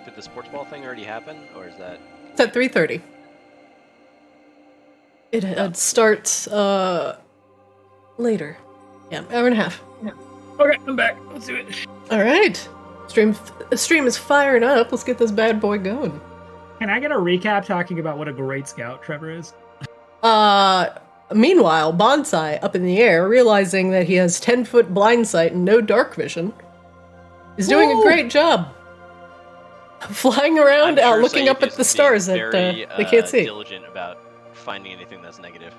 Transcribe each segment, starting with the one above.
Did the sports ball thing already happen, or is that... It's at 3:30. It starts, later. Yeah, hour and a half. Yeah. Okay, I'm back. Let's do it. Alright. Stream is firing up. Let's get this bad boy going. Can I get a recap talking about what a great scout Trevor is? Meanwhile, Bonsai, up in the air, realizing that he has 10-foot blind sight and no dark vision, is doing a great job. Flying around, sure looking up at the stars that they can't see. Diligent about finding anything that's negative.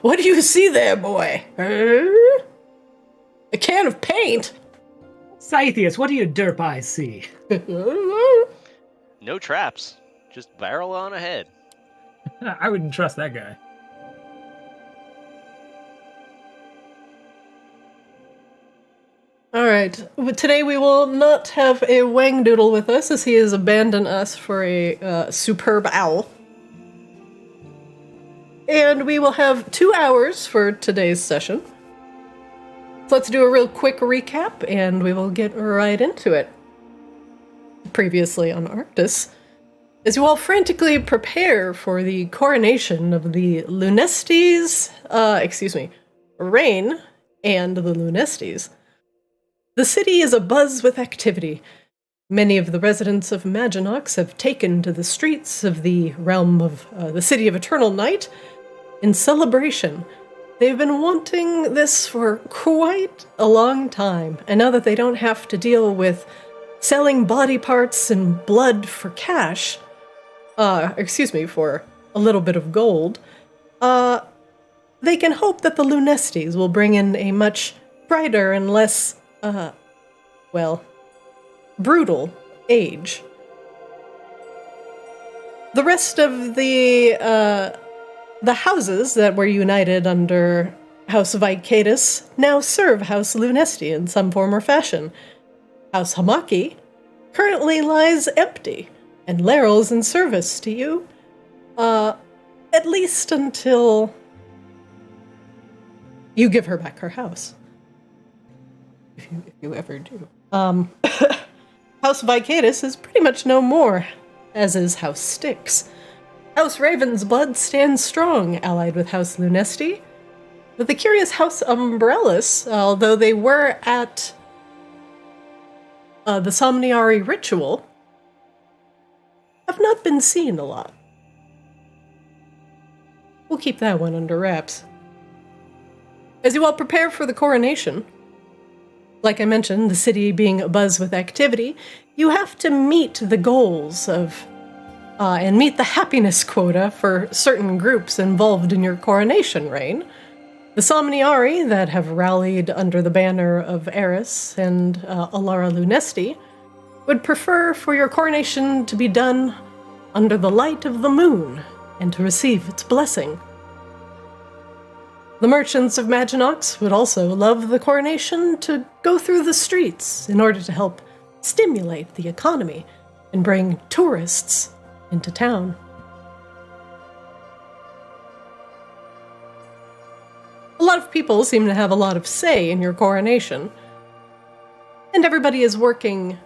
What do you see there, boy? A can of paint? Scythius, what do your derp eyes see? No traps. Just barrel on ahead. I wouldn't trust that guy. Alright, today we will not have a Wangdoodle with us, as he has abandoned us for a superb owl. And we will have 2 hours for today's session. So let's do a real quick recap, and we will get right into it. Previously on Arctis, as you all frantically prepare for the coronation of the Lunestes, Rain and the Lunestes, the city is abuzz with activity. Many of the residents of Maginox have taken to the streets of the realm of the City of Eternal Night in celebration. They've been wanting this for quite a long time, and now that they don't have to deal with selling body parts and blood for cash, for a little bit of gold, they can hope that the Lunestes will bring in a much brighter and less, brutal age. The rest of the houses that were united under House Vicadus now serve House Lunesti in some form or fashion. House Hamaki currently lies empty, and Laryl's in service to you, at least until you give her back her house. If you ever do. House Vicadus is pretty much no more, as is House Styx. House Raven's blood stands strong, allied with House Lunesti, but the curious House Umbrellas, although they were at the Somniari ritual, have not been seen a lot. We'll keep that one under wraps. As you all prepare for the coronation, like I mentioned, the city being abuzz with activity, you have to meet the goals of, and meet the happiness quota for certain groups involved in your coronation reign. The Somniari that have rallied under the banner of Eris and Alara Lunesti would prefer for your coronation to be done under the light of the moon and to receive its blessing. The merchants of Maginox would also love the coronation to go through the streets in order to help stimulate the economy and bring tourists into town. A lot of people seem to have a lot of say in your coronation, and everybody is working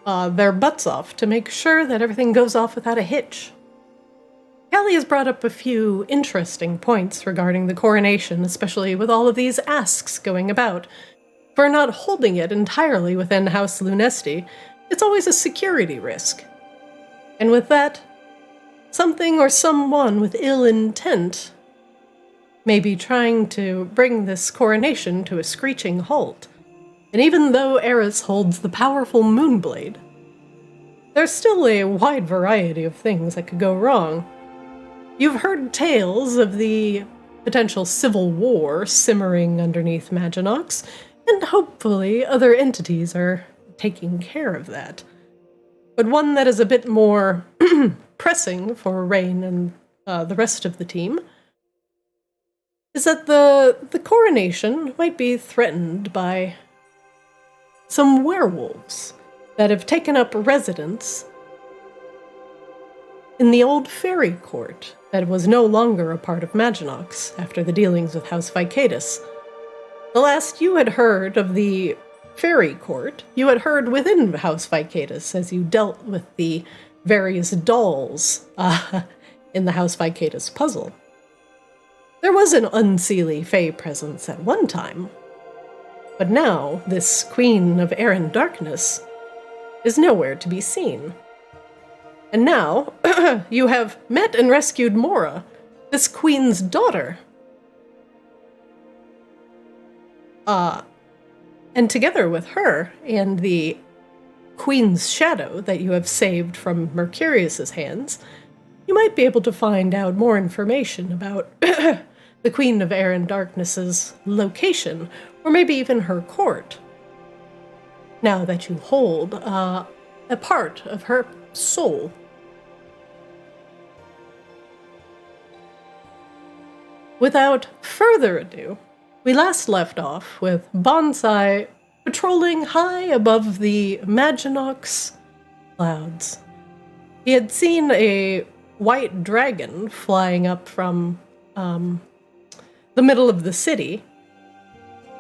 their butts off to make sure that everything goes off without a hitch. Callie has brought up a few interesting points regarding the coronation, especially with all of these asks going about. For not holding it entirely within House Lunesti, it's always a security risk. And with that, something or someone with ill intent may be trying to bring this coronation to a screeching halt. And even though Eris holds the powerful Moonblade, there's still a wide variety of things that could go wrong. You've heard tales of the potential civil war simmering underneath Maginox, and hopefully other entities are taking care of that. But one that is a bit more pressing for Rain and the rest of the team is that the coronation might be threatened by some werewolves that have taken up residence in the old fairy court that was no longer a part of Maginox after the dealings with House Vicadus. The last you had heard of the fairy court, you had heard within House Vicatus as you dealt with the various dolls in the House Vicatus puzzle. There was an Unseelie Fey presence at one time, but now this Queen of Air and Darkness is nowhere to be seen. And now you have met and rescued Mora, this queen's daughter. And together with her and the queen's shadow that you have saved from Mercurius's hands, you might be able to find out more information about the Queen of Air and Darkness's location, or maybe even her court. Now that you hold a part of her soul. Without further ado, we last left off with Bonsai patrolling high above the Maginox clouds. He had seen a white dragon flying up from the middle of the city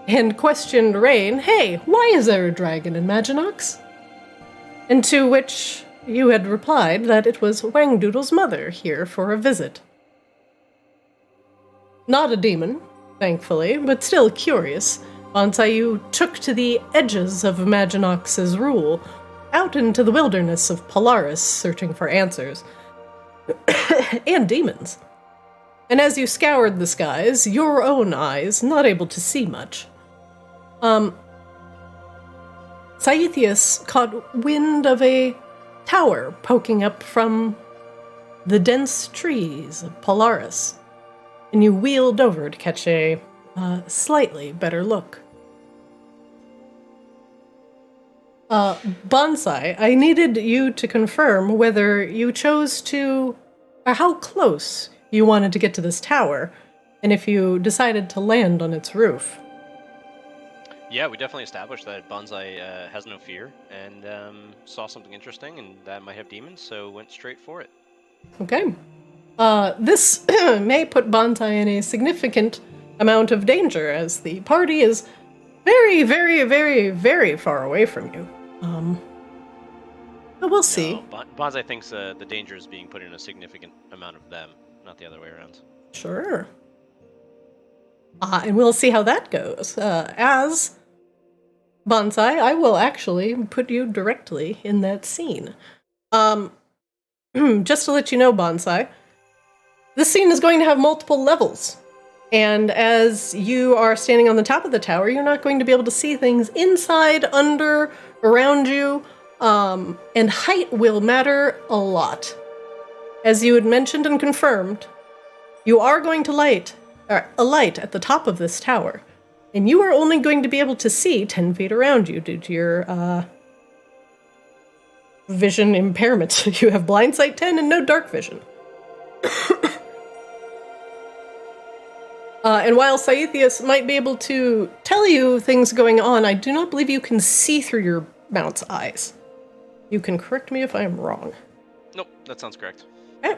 and questioned Rain, "Hey, why is there a dragon in Maginox?" And to which you had replied that it was Wangdoodle's mother here for a visit. Not a demon, thankfully, but still curious, Bonsai, you took to the edges of Maginox's rule, out into the wilderness of Polaris, searching for answers. And demons. And as you scoured the skies, your own eyes, not able to see much, Saithius caught wind of a tower poking up from the dense trees of Polaris, and you wheeled over to catch a slightly better look. Bonsai, I needed you to confirm whether you chose to, or how close you wanted to get to this tower, and if you decided to land on its roof. Yeah, we definitely established that Bonsai has no fear, and saw something interesting, and that might have demons, so went straight for it. Okay. This may put Bonsai in a significant amount of danger, as the party is very, very, very, very far away from you. But we'll see. No, Bonsai thinks the danger is being put in a significant amount of them, not the other way around. Sure. And we'll see how that goes. As Bonsai, I will actually put you directly in that scene. Just to let you know, Bonsai, this scene is going to have multiple levels. And as you are standing on the top of the tower, you're not going to be able to see things inside, under, around you, and height will matter a lot. As you had mentioned and confirmed, you are going to alight at the top of this tower, and you are only going to be able to see 10 feet around you due to your vision impairment. You have blind sight 10 and no dark vision. And while Saithius might be able to tell you things going on, I do not believe you can see through your mount's eyes. You can correct me if I am wrong. Nope, that sounds correct. Okay.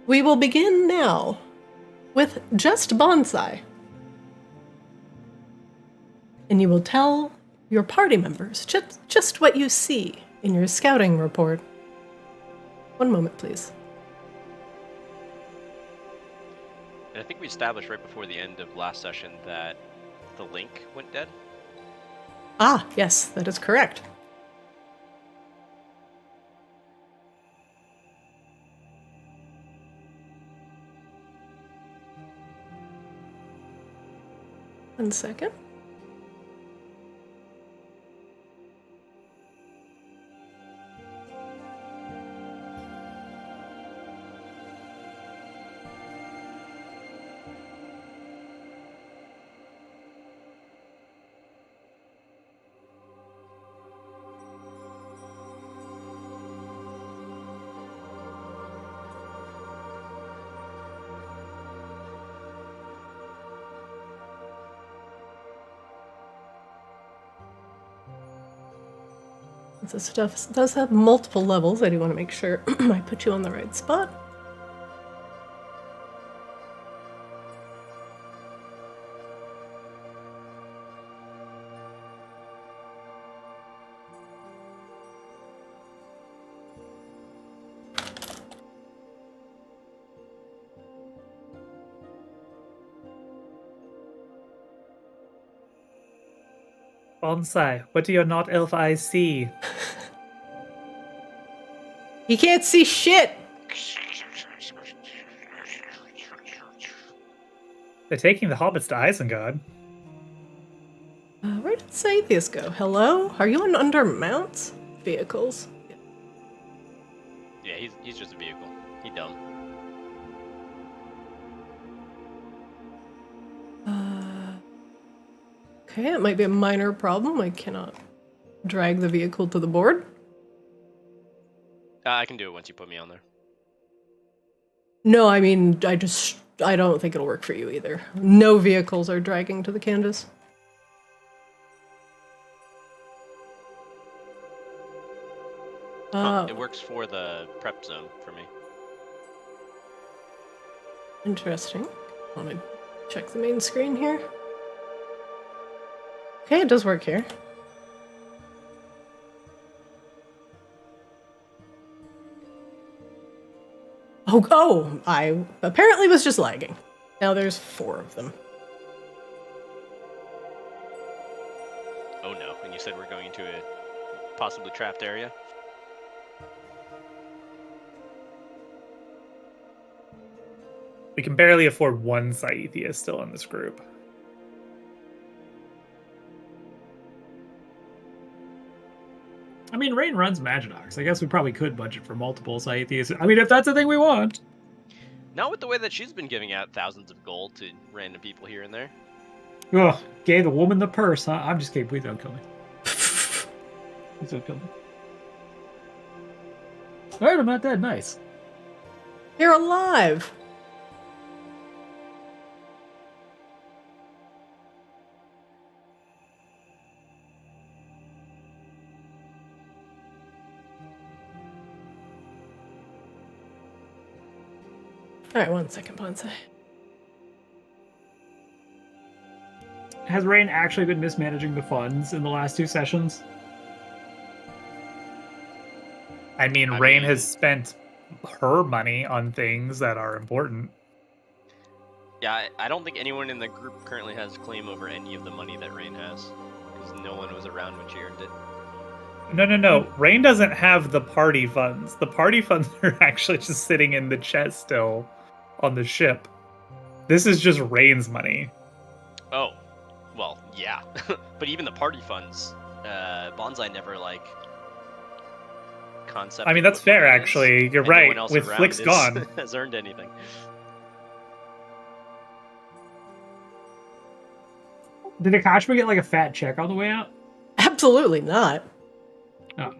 We will begin now with just Bonsai. And you will tell your party members just what you see in your scouting report. One moment, please. And I think we established right before the end of last session that the link went dead. Ah, yes, that is correct. One second. This stuff does have multiple levels. I do want to make sure I put you on the right spot. Bonsai, what do your not elf eyes see? He can't see shit! They're taking the hobbits to Isengard. Where did Saithius go? Hello? Are you in under mounts? Vehicles? Yeah, he's just a vehicle. He dumb. Okay, it might be a minor problem. I cannot drag the vehicle to the board. I can do it once you put me on there. No, I mean, I don't think it'll work for you either. No vehicles are dragging to the canvas. It works for the prep zone for me. Interesting. Let me check the main screen here. Okay, it does work here. Oh, I apparently was just lagging. Now there's 4 of them. Oh no, and you said we're going into a possibly trapped area? We can barely afford one Saithia still in this group. I mean, Rain runs Maginox. I guess we probably could budget for multiple Saithias. I mean, if that's the thing we want. Not with the way that she's been giving out thousands of gold to random people here and there. Ugh, gave the woman the purse, huh? I'm just kidding. Please don't kill me. Please don't kill me. Alright, I'm not that nice. You're alive! Alright, 1 second, Bonsai. Has Rain actually been mismanaging the funds in the last 2 sessions? I mean, Rain has spent her money on things that are important. Yeah, I don't think anyone in the group currently has claim over any of the money that Rain has, because no one was around when she earned it. No. Rain doesn't have the party funds. The party funds are actually just sitting in the chest still on the ship. This is just Rain's money. Oh, well, yeah. But even the party funds, Bonsai never, like, concept. I mean, that's fair, actually. You're right. No With Flick's gone. has earned anything. Did Akashima get like a fat check on the way out? Absolutely not. Oh.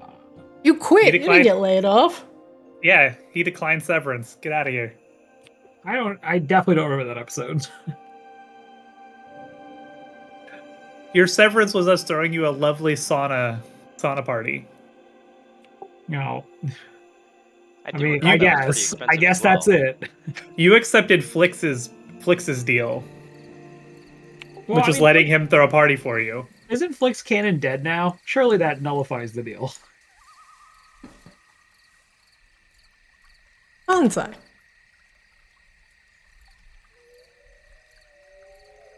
You quit. You didn't get laid off. Yeah, he declined severance. Get out of here. I definitely don't remember that episode. Your severance was us throwing you a lovely sauna party. No. I mean, recall I that was guess. pretty I expensive guess as well. that's it. You accepted Flix's deal, Well, which I was mean, letting him throw a party for you. Isn't Flix Cannon dead now? Surely that nullifies the deal. Bonsai.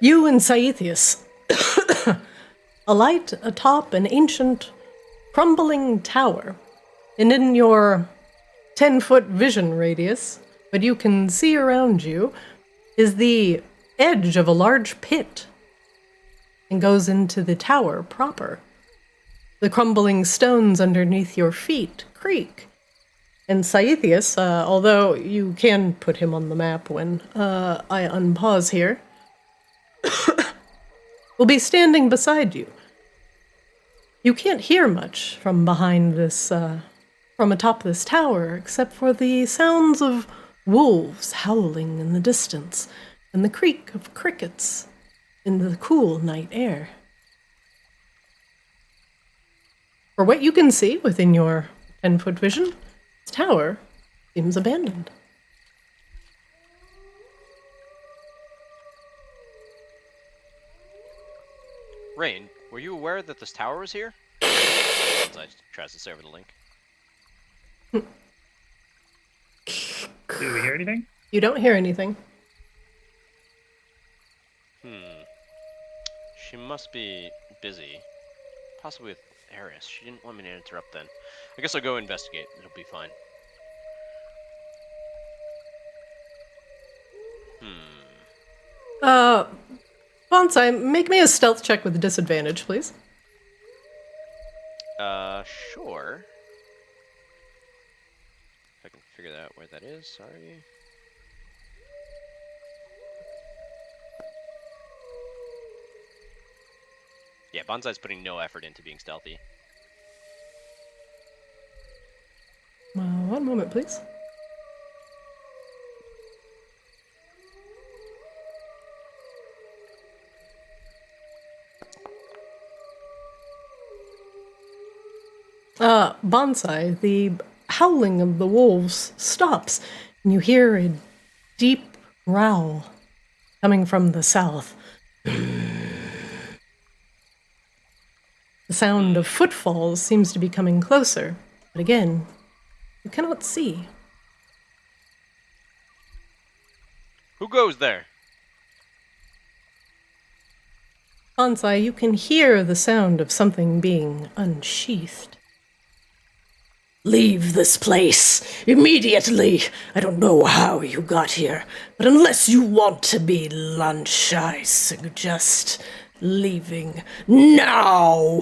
You and Saithius alight atop an ancient, crumbling tower, and in your 10-foot vision radius, what you can see around you is the edge of a large pit and goes into the tower proper. The crumbling stones underneath your feet creak. And Saithius, although you can put him on the map when I unpause here, will be standing beside you. You can't hear much from behind this, from atop this tower, except for the sounds of wolves howling in the distance and the creak of crickets in the cool night air. For what you can see within your 10-foot vision, this tower seems abandoned. Rain, were you aware that this tower was here? I tries to sever the link. Did we hear anything? You don't hear anything. She must be busy. Possibly with Eris. She didn't want me to interrupt then. I guess I'll go investigate. It'll be fine. Bonsai, make me a stealth check with disadvantage, please. Sure. If I can figure out where that is, sorry. Yeah, Bonsai's putting no effort into being stealthy. One moment, please. Bonsai, the howling of the wolves stops, and you hear a deep growl coming from the south. The sound of footfalls seems to be coming closer, but again, you cannot see. Who goes there? Bonsai, you can hear the sound of something being unsheathed. Leave this place immediately. I don't know how you got here, but unless you want to be lunch, I suggest leaving now.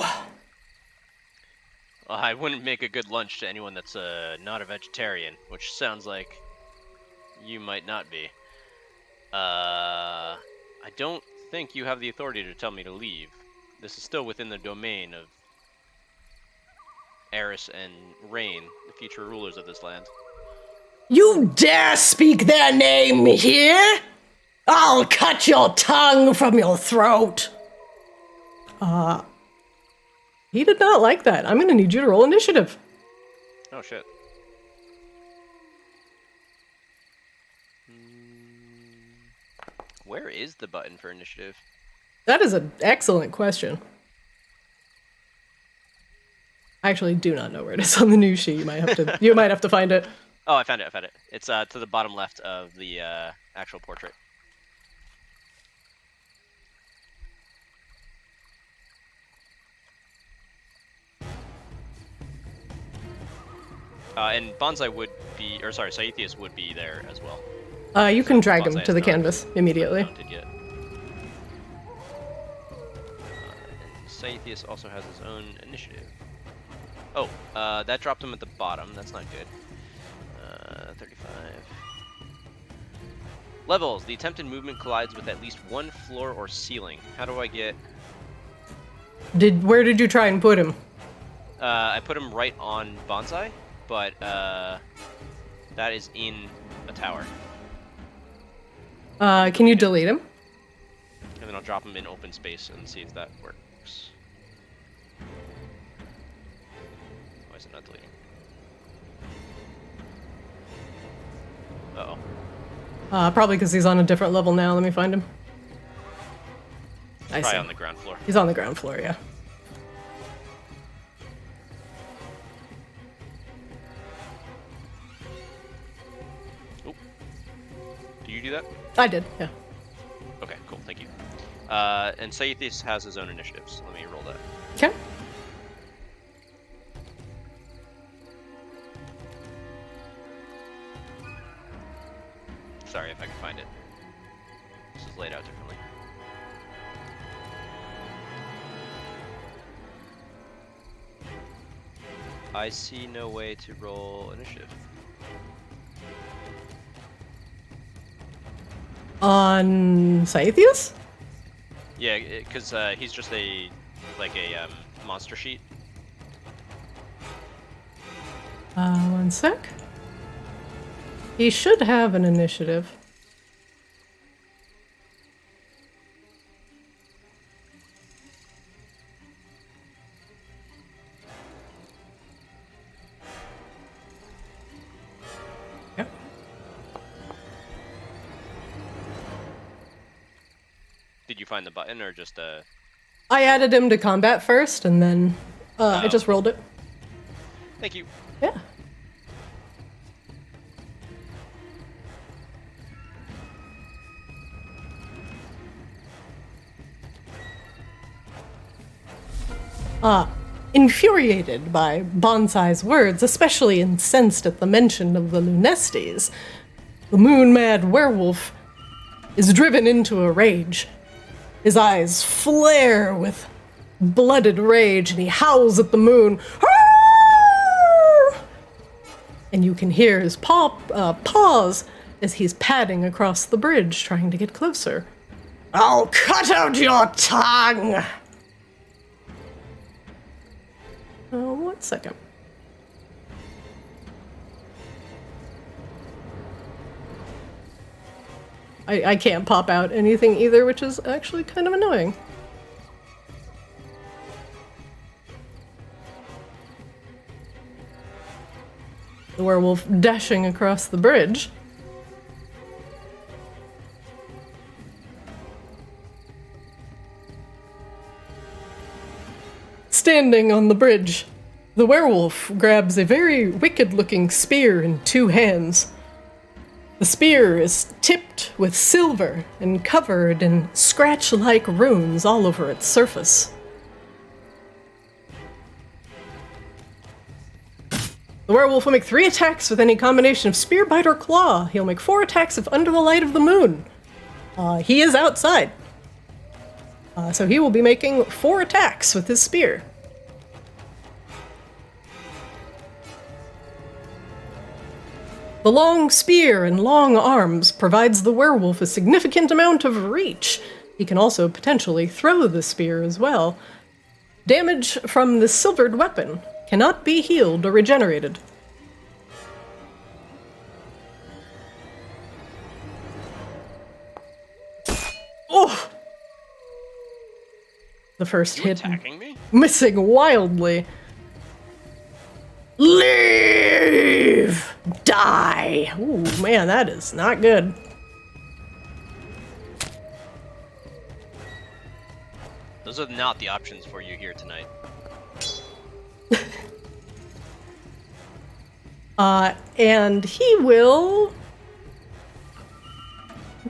Well, I wouldn't make a good lunch to anyone that's not a vegetarian, which sounds like you might not be. I don't think you have the authority to tell me to leave. This is still within the domain of Eris and Rain, the future rulers of this land. You dare speak their name here? I'll cut your tongue from your throat. He did not like that. I'm gonna need you to roll initiative. Oh, shit. Where is the button for initiative? That is an excellent question. I actually do not know where it is on the news sheet. You might have to find it. Oh, I found it. It's to the bottom left of the actual portrait. And Bonsai would be, or sorry, Saithius would be there as well. You can drag him Bonsai to the is not canvas immediately. mounted yet. And Saithius also has his own initiative. Oh, that dropped him at the bottom. That's not good. 35. Levels. The attempted movement collides with at least one floor or ceiling. How do I get... Where did you try and put him? I put him right on Bonsai, but that is in a tower. Can you delete him? And then I'll drop him in open space and see if that works. Why is it not deleting? Uh-oh. Probably because he's on a different level now. Let me find him. I Probably see. on the ground floor. He's on the ground floor, yeah. Oh. Do you do that? I did, yeah. Okay, cool, thank you. And Saithis has his own initiatives. Let me roll that. Okay. Sorry if I can find it. This is laid out differently. I see no way to roll initiative. On Saithius? Yeah, because he's just a monster sheet. One sec. He should have an initiative. Yep. Did you find the button or just I added him to combat first, and then I just rolled it. Thank you. Yeah. Infuriated by Bonsai's words, especially incensed at the mention of the Lunestes, the moon-mad werewolf is driven into a rage. His eyes flare with blooded rage, and he howls at the moon. And you can hear his paws as he's padding across the bridge, trying to get closer. I'll cut out your tongue! 1 second. I can't pop out anything either, which is actually kind of annoying. The werewolf dashing across the bridge. Standing on the bridge, the werewolf grabs a very wicked-looking spear in 2 hands. The spear is tipped with silver and covered in scratch-like runes all over its surface. The werewolf will make 3 attacks with any combination of spear, bite, or claw. He'll make 4 attacks if under the light of the moon. He is outside. So he will be making 4 attacks with his spear. The long spear and long arms provides the werewolf a significant amount of reach. He can also potentially throw the spear as well. Damage from the silvered weapon cannot be healed or regenerated. Oh! The first hit Attacking me? missing wildly. Leave! Die! Ooh, man, that is not good. Those are not the options for you here tonight. And he will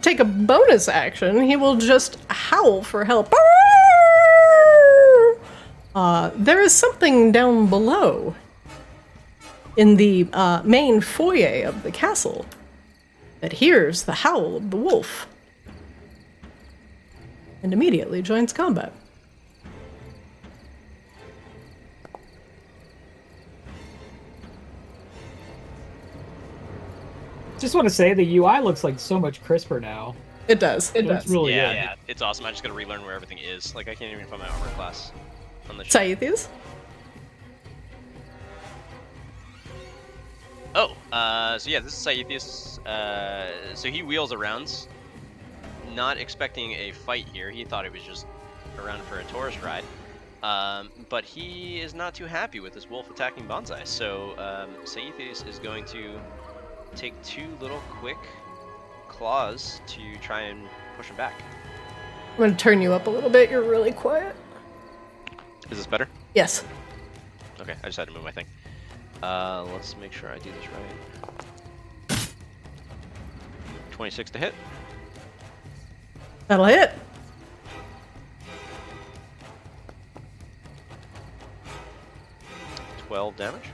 take a bonus action. He will just howl for help. There is something down below in the main foyer of the castle that hears the howl of the wolf and immediately joins combat. Just want to say the UI looks like so much crisper now. It does. It It's does. really yeah, good. yeah, it's awesome. I just gotta relearn where everything is. Like, I can't even find my armor class on the ship. Saithius? Oh, so yeah, this is Saithius. So he wheels around, not expecting a fight here. He thought he was just around for a tourist ride. But he is not too happy with this wolf attacking Bonsai. So Saithius is going to take 2 little quick claws to try and push him back. I'm going to turn you up a little bit. You're really quiet. Is this better? Yes. Okay, I just had to move my thing. Let's make sure I do this right. 26 to hit. That'll hit. $12 damage.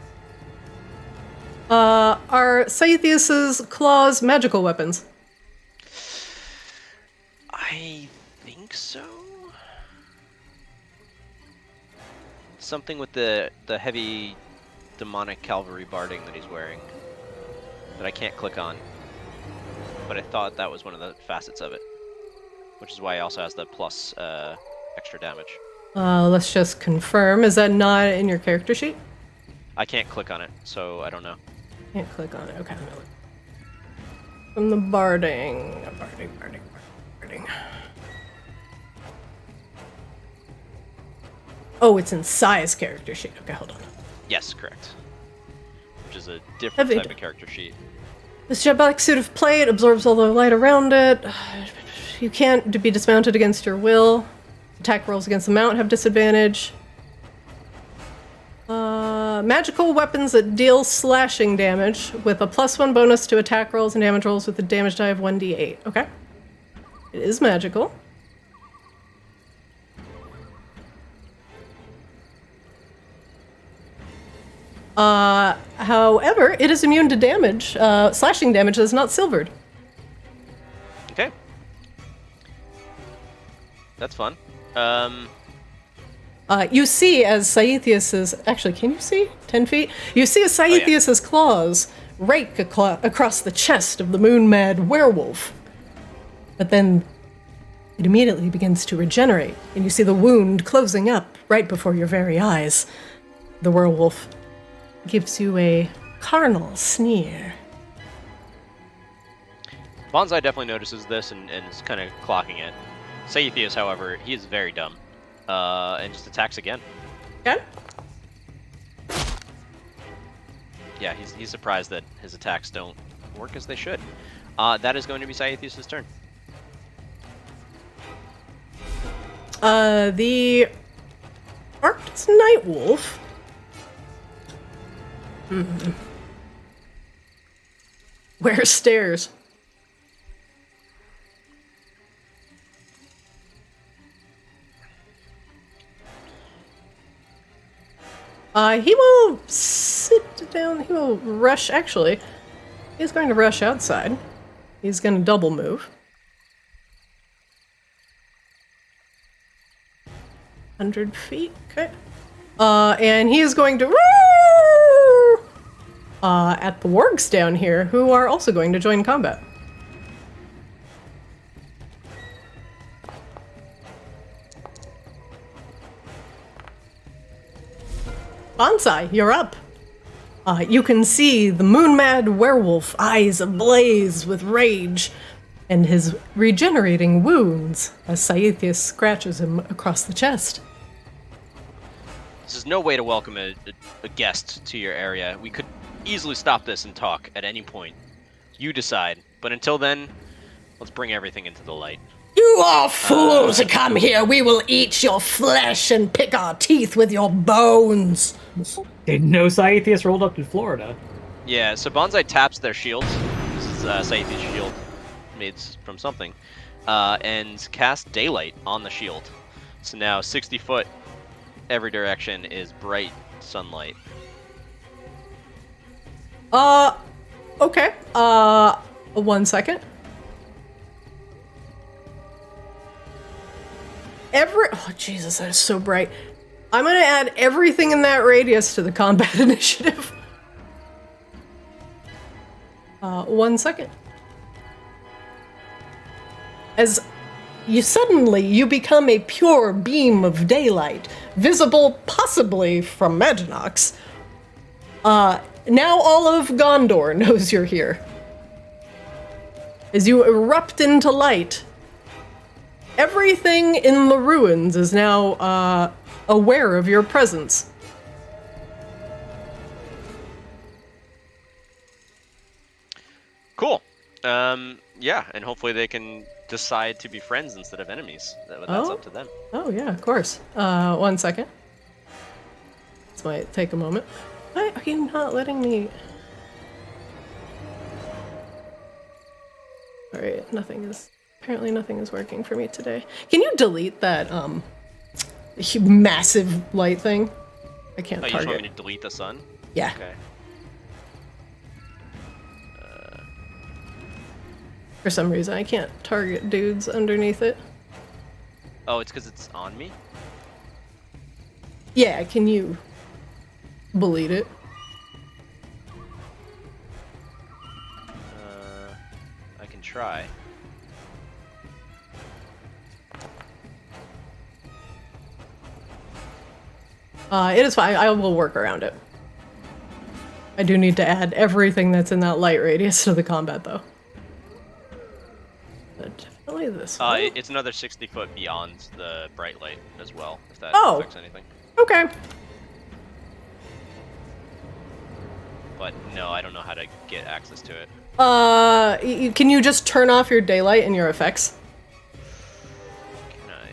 Are Saithius's claws magical weapons? I think so. Something with the heavy demonic cavalry barding that he's wearing that I can't click on. But I thought that was one of the facets of it, which is why he also has the plus extra damage. Let's just confirm. Is that not in your character sheet? I can't click on it, so I don't know. Can't click on it. Okay. From the barding. Barding. Oh, it's in Sai's character sheet. Okay, hold on. Yes, correct. Which is a different type of character sheet. This jet-black suit of plate absorbs all the light around it. You can't be dismounted against your will. Attack rolls against the mount have disadvantage. Magical weapons that deal slashing damage with a +1 bonus to attack rolls and damage rolls with a damage die of 1d8. Okay. It is magical. However, it is immune to damage, slashing damage that is not silvered. Okay. That's fun. You see as Saethius's... Actually, can you see? 10 feet? You see as Saethius's claws rake across the chest of the moon-mad werewolf. But then it immediately begins to regenerate, and you see the wound closing up right before your very eyes. The werewolf gives you a carnal sneer. Bonsai definitely notices this and is kind of clocking it. Saethius, however, he is very dumb. And just attacks again. Okay. Yeah, he's surprised that his attacks don't work as they should. That is going to be Saethius' turn. The Arctis Nightwolf. Where stairs? He will sit down. He will rush. Actually, he's going to rush outside. He's going to double move. 100 feet. Okay. And he is going to at the wargs down here, who are also going to join combat. Bonsai, you're up. You can see the moon-mad werewolf, eyes ablaze with rage, and his regenerating wounds as Saethius scratches him across the chest. This is no way to welcome a guest to your area. We could easily stop this and talk at any point. You decide. But until then, let's bring everything into the light. You are fools to come here. We will eat your flesh and pick our teeth with your bones. Didn't know Saethius rolled up to Florida. Yeah, so Bonsai taps their shields. This is Saethius' shield, made from something. And cast Daylight on the shield. So now 60 foot, every direction is bright sunlight. Okay. 1 second. Oh, Jesus, that is so bright. I'm gonna add everything in that radius to the combat initiative. 1 second. As you become a pure beam of daylight, visible possibly from Maginox. Now all of Gondor knows you're here. As you erupt into light, everything in the ruins is now aware of your presence. Cool. Yeah, and hopefully they can decide to be friends instead of enemies. That's up to them. Oh, yeah, of course. 1 second. This might take a moment. Why are you not letting me... Alright, apparently nothing is working for me today. Can you delete that, massive light thing? I can't target. You just want me to delete the sun? Yeah. Okay. For some reason, I can't target dudes underneath it. Oh, it's because it's on me? Yeah, can you delete it? I can try. It is fine. I will work around it. I do need to add everything that's in that light radius to the combat, though. But definitely this one. It's another 60 foot beyond the bright light as well, if that Oh. affects anything. Okay. But no, I don't know how to get access to it. Can you just turn off your daylight and your effects? Can I?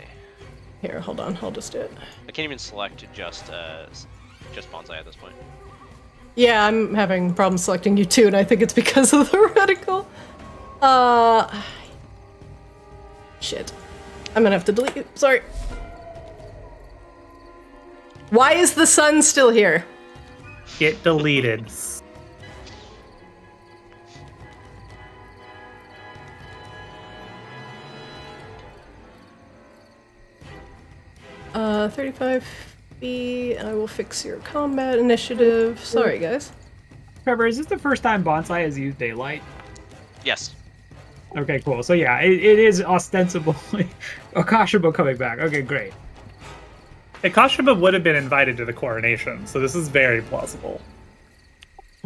Here, hold on. I'll just do it. I can't even select just Bonsai at this point. Yeah, I'm having problems selecting you too, and I think it's because of the reticle. Shit. I'm gonna have to delete you. Sorry. Why is the sun still here? Get deleted. 35 feet. I will fix your combat initiative. Sorry, guys. Trevor, is this the first time Bonsai has used daylight? Yes. Okay, cool. So yeah, it is ostensibly Akashima coming back. Okay, great. Akashima would have been invited to the coronation, so this is very plausible.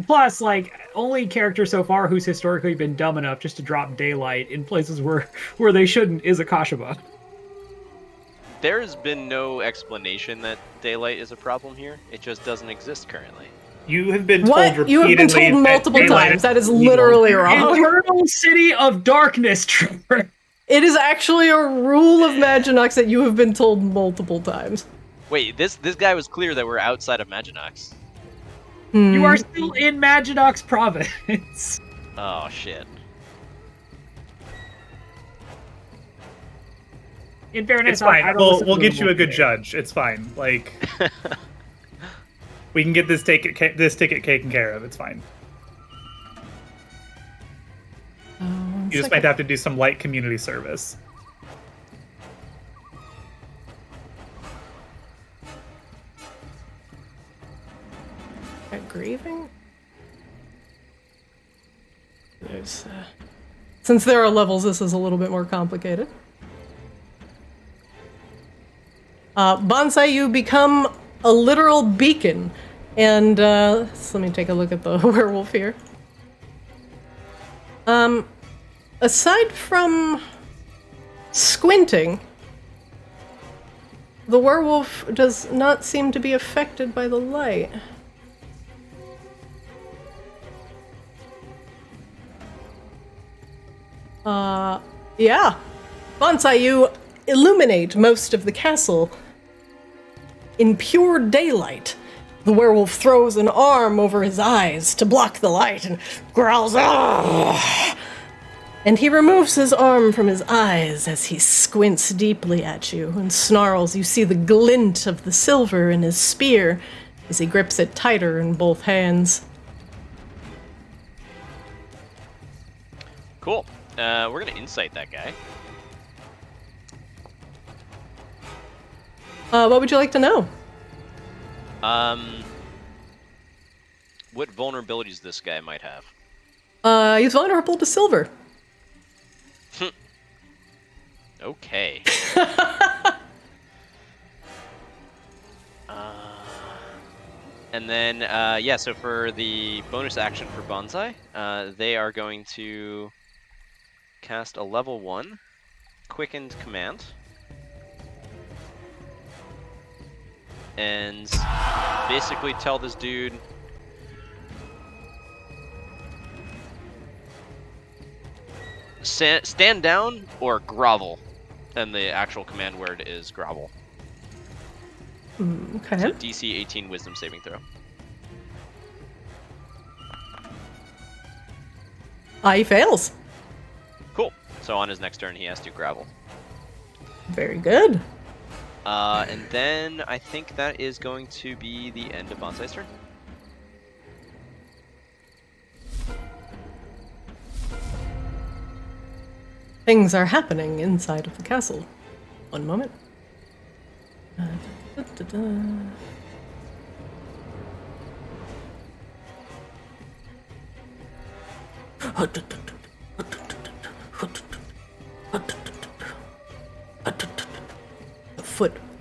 Plus, like, only character so far who's historically been dumb enough just to drop daylight in places where they shouldn't is Akashima. There has been no explanation that daylight is a problem here. It just doesn't exist currently. You have been told What? repeatedly. You have been told multiple times. That is literally wrong. Eternal City of Darkness, Trevor. It is actually a rule of Maginox that you have been told multiple times. Wait, this guy was clear that we're outside of Maginox. You are still in Maginox province. Oh shit. In fairness, It's fine. I don't We'll listen to get them you a good okay. judge. It's fine. Like, we can get this ticket taken care of. It's fine. You just might have to do some light community service. Grieving? There's, since there are levels, this is a little bit more complicated. Bonsai, you become a literal beacon. And, so let me take a look at the werewolf here. Aside from squinting, the werewolf does not seem to be affected by the light. Yeah. Bonsai, you illuminate most of the castle in pure daylight. The werewolf throws an arm over his eyes to block the light and growls, "Argh!" And he removes his arm from his eyes as he squints deeply at you and snarls. You see the glint of the silver in his spear as he grips it tighter in both hands. Cool. We're gonna insight that guy. What would you like to know? What vulnerabilities this guy might have. He's vulnerable to silver. Okay. And then, yeah, so for the bonus action for Bonsai, they are going to cast a level 1 quickened command. And basically tell this dude stand down or grovel. And the actual command word is grovel. Okay. So DC 18 wisdom saving throw. He fails. Cool. So on his next turn, he has to grovel. Very good. And then I think that is going to be the end of Bonsai's turn. Things are happening inside of the castle. One moment.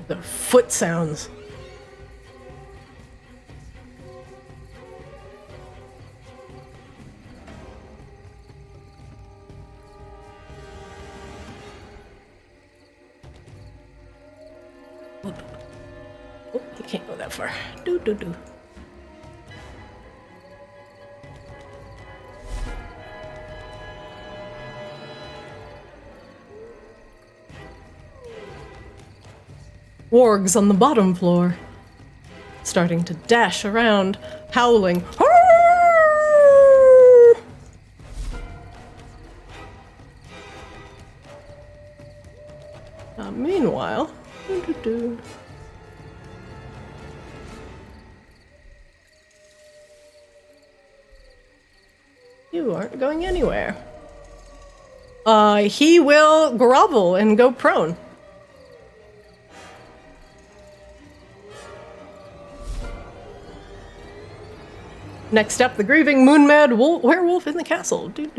The foot sounds. Oh, you can't go that far. Do. Wargs on the bottom floor, starting to dash around, howling. Meanwhile, You aren't going anywhere. He will grovel and go prone. Next up, the grieving moon-mad werewolf in the castle. Do.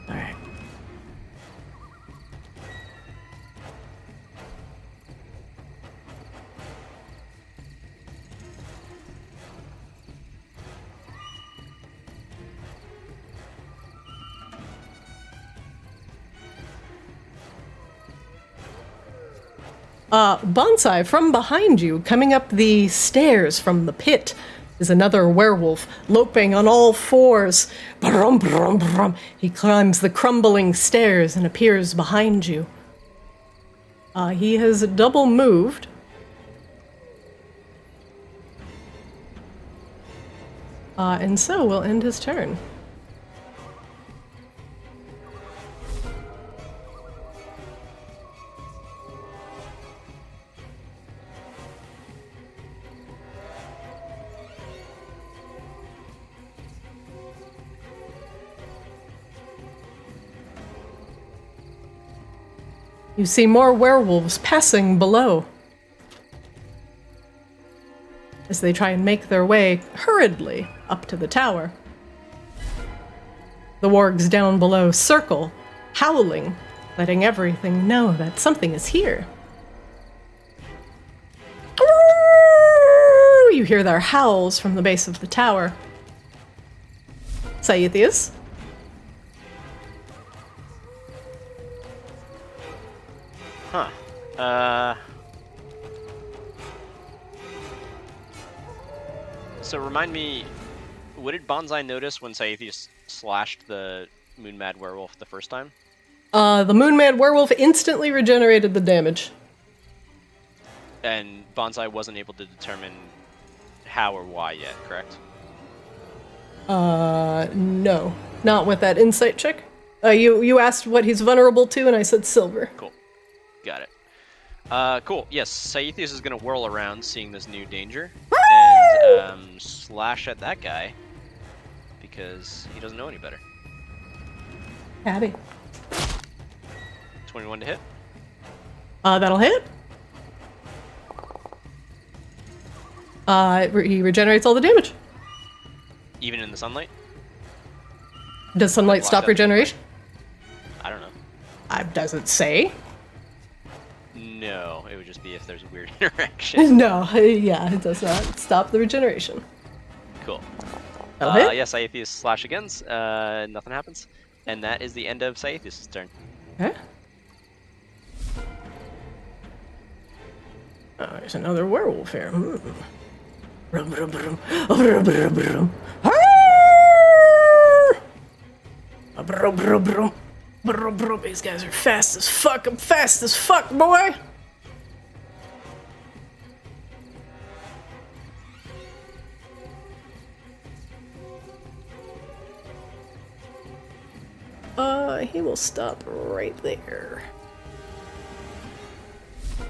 All right. Bonsai, from behind you, coming up the stairs from the pit, is another werewolf, loping on all fours. Brum, brum, brum. He climbs the crumbling stairs and appears behind you. He has double moved. And so we'll end his turn. You see more werewolves passing below as they try and make their way hurriedly up to the tower. The wargs down below circle, howling, letting everything know that something is here. You hear their howls from the base of the tower. Saithius? So remind me, what did Bonsai notice when Saithius slashed the Moon-Mad Werewolf the first time? The Moon-Mad Werewolf instantly regenerated the damage. And Bonsai wasn't able to determine how or why yet, correct? No. Not with that insight check. You asked what he's vulnerable to, and I said silver. Cool. Got it. Cool. Yes, Saithius is going to whirl around, seeing this new danger, and slash at that guy, because he doesn't know any better. Abby. 21 to hit. That'll hit. He regenerates all the damage. Even in the sunlight? Does sunlight stop regeneration? I don't know. Does it say? No, it would just be if there's a weird interaction. No, yeah, it does not stop the regeneration. Cool. That'll hit? Yes, Saithius slash against. Nothing happens. And that is the end of Saithius' turn. Okay. Oh, there's another werewolf here. Brum, brum, brum. Brum, brum, brum. Brum, brum, brum. Brum, brum. These guys are fast as fuck. I'm fast as fuck, boy. He will stop right there.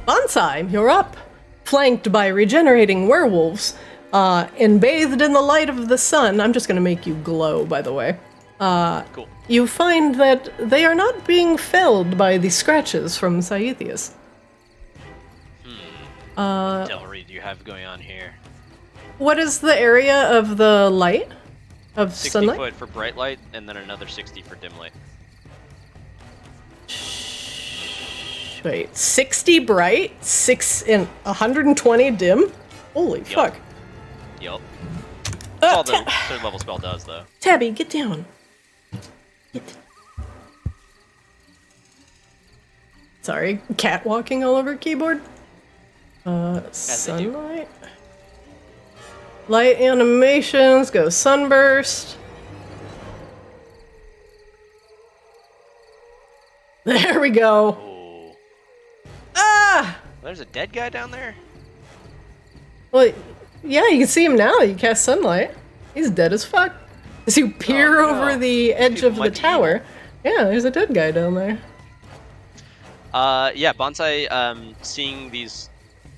Bonsai, you're up. Flanked by regenerating werewolves, and bathed in the light of the sun. I'm just gonna make you glow, by the way. Cool. You find that they are not being felled by the scratches from Saithius. Delry, do you have going on here? What is the area of the light? Of 60 sunlight? foot for bright light, and then another 60 for dim light. Wait, 60 bright, 120 dim? Holy fuck. Yup. That's all the third level spell does, though. Tabby, get down. Sorry, cat walking all over keyboard. Sunlight. Light animations, go sunburst. There we go. Oh. Ah! There's a dead guy down there? Well, yeah, you can see him now. You cast sunlight. He's dead as fuck. As you peer over the edge People of the might be tower. Yeah, there's a dead guy down there. Yeah, Bonsai, seeing these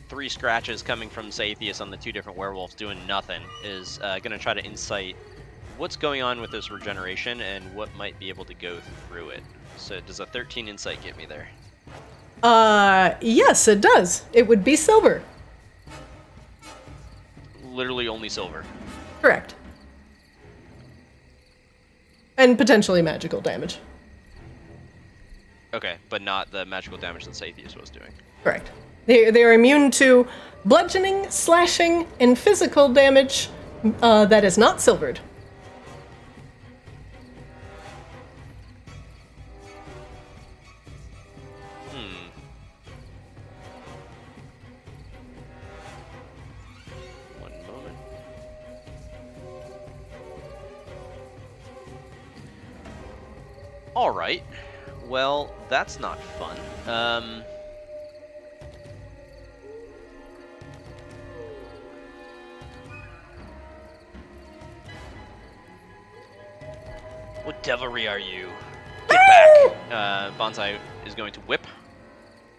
3 scratches coming from Saithius on the 2 different werewolves doing nothing, is gonna try to insight what's going on with this regeneration and what might be able to go through it. So does a 13 insight get me there? Yes, it does. It would be silver. Literally only silver. Correct. And potentially magical damage. Okay, but not the magical damage that Saithius was doing. Correct. They are immune to bludgeoning, slashing, and physical damage that is not silvered. One moment. Alright. Well, that's not fun. What devilry are you? Get back! Bonsai is going to whip,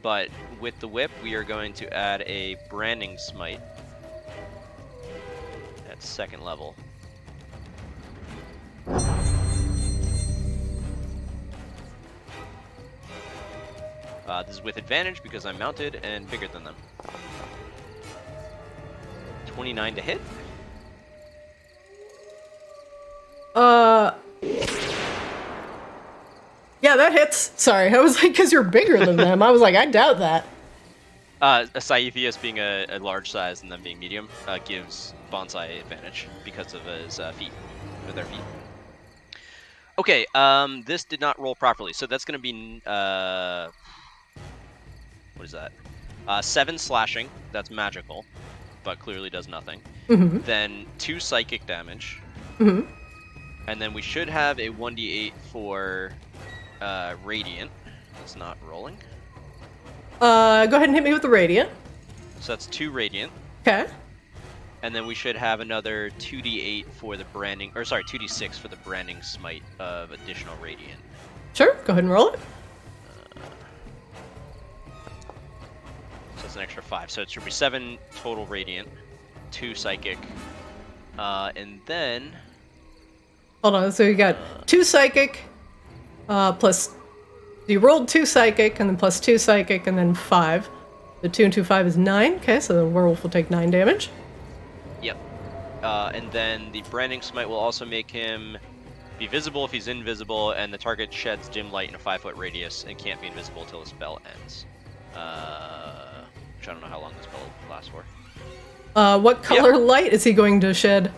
but with the whip, we are going to add a branding smite at 2nd level. This is with advantage because I'm mounted and bigger than them. 29 to hit. Yeah, that hits. Sorry, I was like, because you're bigger than them. I was like, I doubt that. Saithius being a large size and them being medium gives Bonsai advantage because of his feet, or their feet. Okay, this did not roll properly, so that's going to be, what is that? 7 slashing, that's magical, but clearly does nothing. Mm-hmm. Then 2 psychic damage. Mm-hmm. And then we should have a 1d8 for radiant. It's not rolling. Go ahead and hit me with the radiant. So that's 2 radiant. Okay. And then we should have another 2d8 for the branding, or sorry, 2d6 for the branding smite of additional radiant. Sure, go ahead and roll it. So it's an extra 5. So it should be 7 total radiant, 2 psychic, and then... Hold on, so you got 2 psychic, plus... You rolled 2 psychic, and then plus 2 psychic, and then 5. The 2 and 2, 5 is 9. Okay, so the werewolf will take 9 damage. Yep. And then the branding smite will also make him be visible if he's invisible, and the target sheds dim light in a 5-foot radius and can't be invisible until the spell ends. Which I don't know how long the spell lasts for. What color light is he going to shed?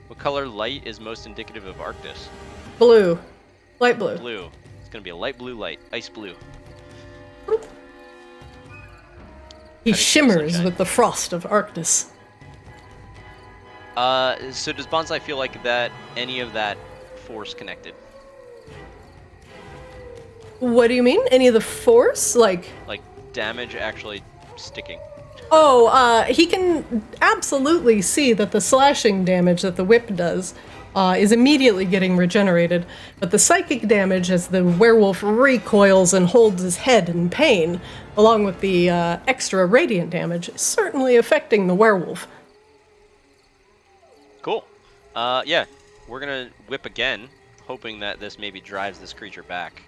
What color light is most indicative of Arctis? Blue. Light blue. Blue. It's gonna be a light blue light. Ice blue. He Heading to the shimmers sunshine. with the frost of Arctis. So does Bonsai feel like that any of that force connected? What do you mean? Any of the force? Like Damage actually sticking. Oh, he can absolutely see that the slashing damage that the whip does is immediately getting regenerated, but the psychic damage as the werewolf recoils and holds his head in pain, along with the extra radiant damage, is certainly affecting the werewolf. Cool. Yeah, we're gonna whip again, hoping that this maybe drives this creature back.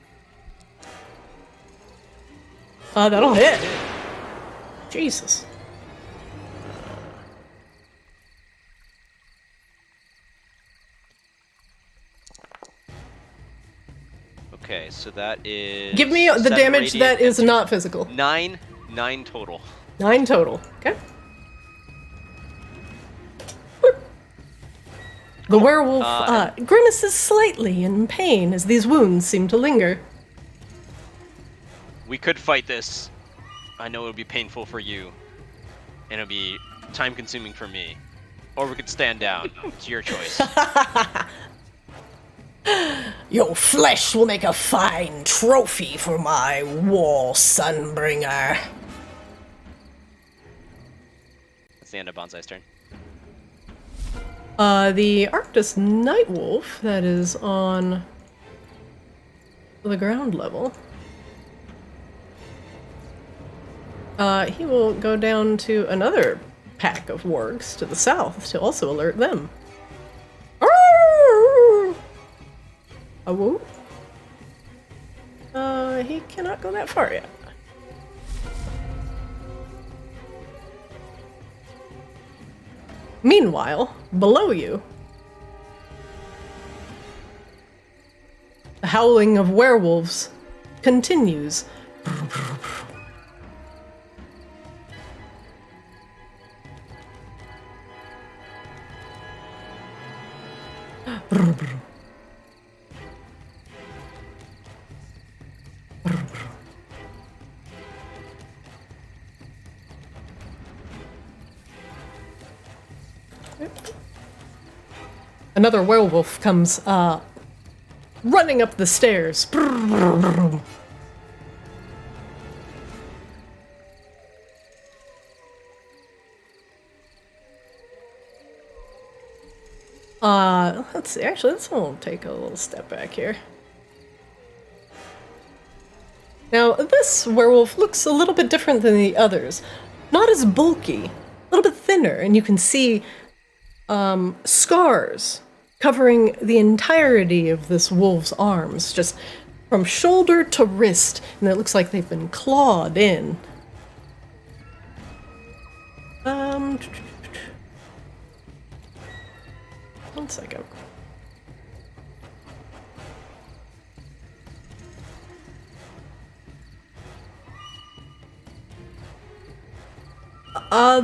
That'll hit. Jesus. Okay, so that is... Give me the 7 damage radiant that is and not physical. 9 total. 9 total. Okay. The werewolf grimaces slightly in pain as these wounds seem to linger. We could fight this. I know it'll be painful for you, and it'll be time-consuming for me. Or we could stand down. It's your choice. Your flesh will make a fine trophy for my war sunbringer. That's the end of Bonsai's turn. The Arctis Nightwolf that is on the ground level. He will go down to another pack of wargs to the south to also alert them. A woo? He cannot go that far yet. Meanwhile, below you, the howling of werewolves continues. Another werewolf comes running up the stairs. Let's see. Actually, this one will take a little step back here. Now, this werewolf looks a little bit different than the others. Not as bulky, a little bit thinner, and you can see scars covering the entirety of this wolf's arms, just from shoulder to wrist, and it looks like they've been clawed in. One second.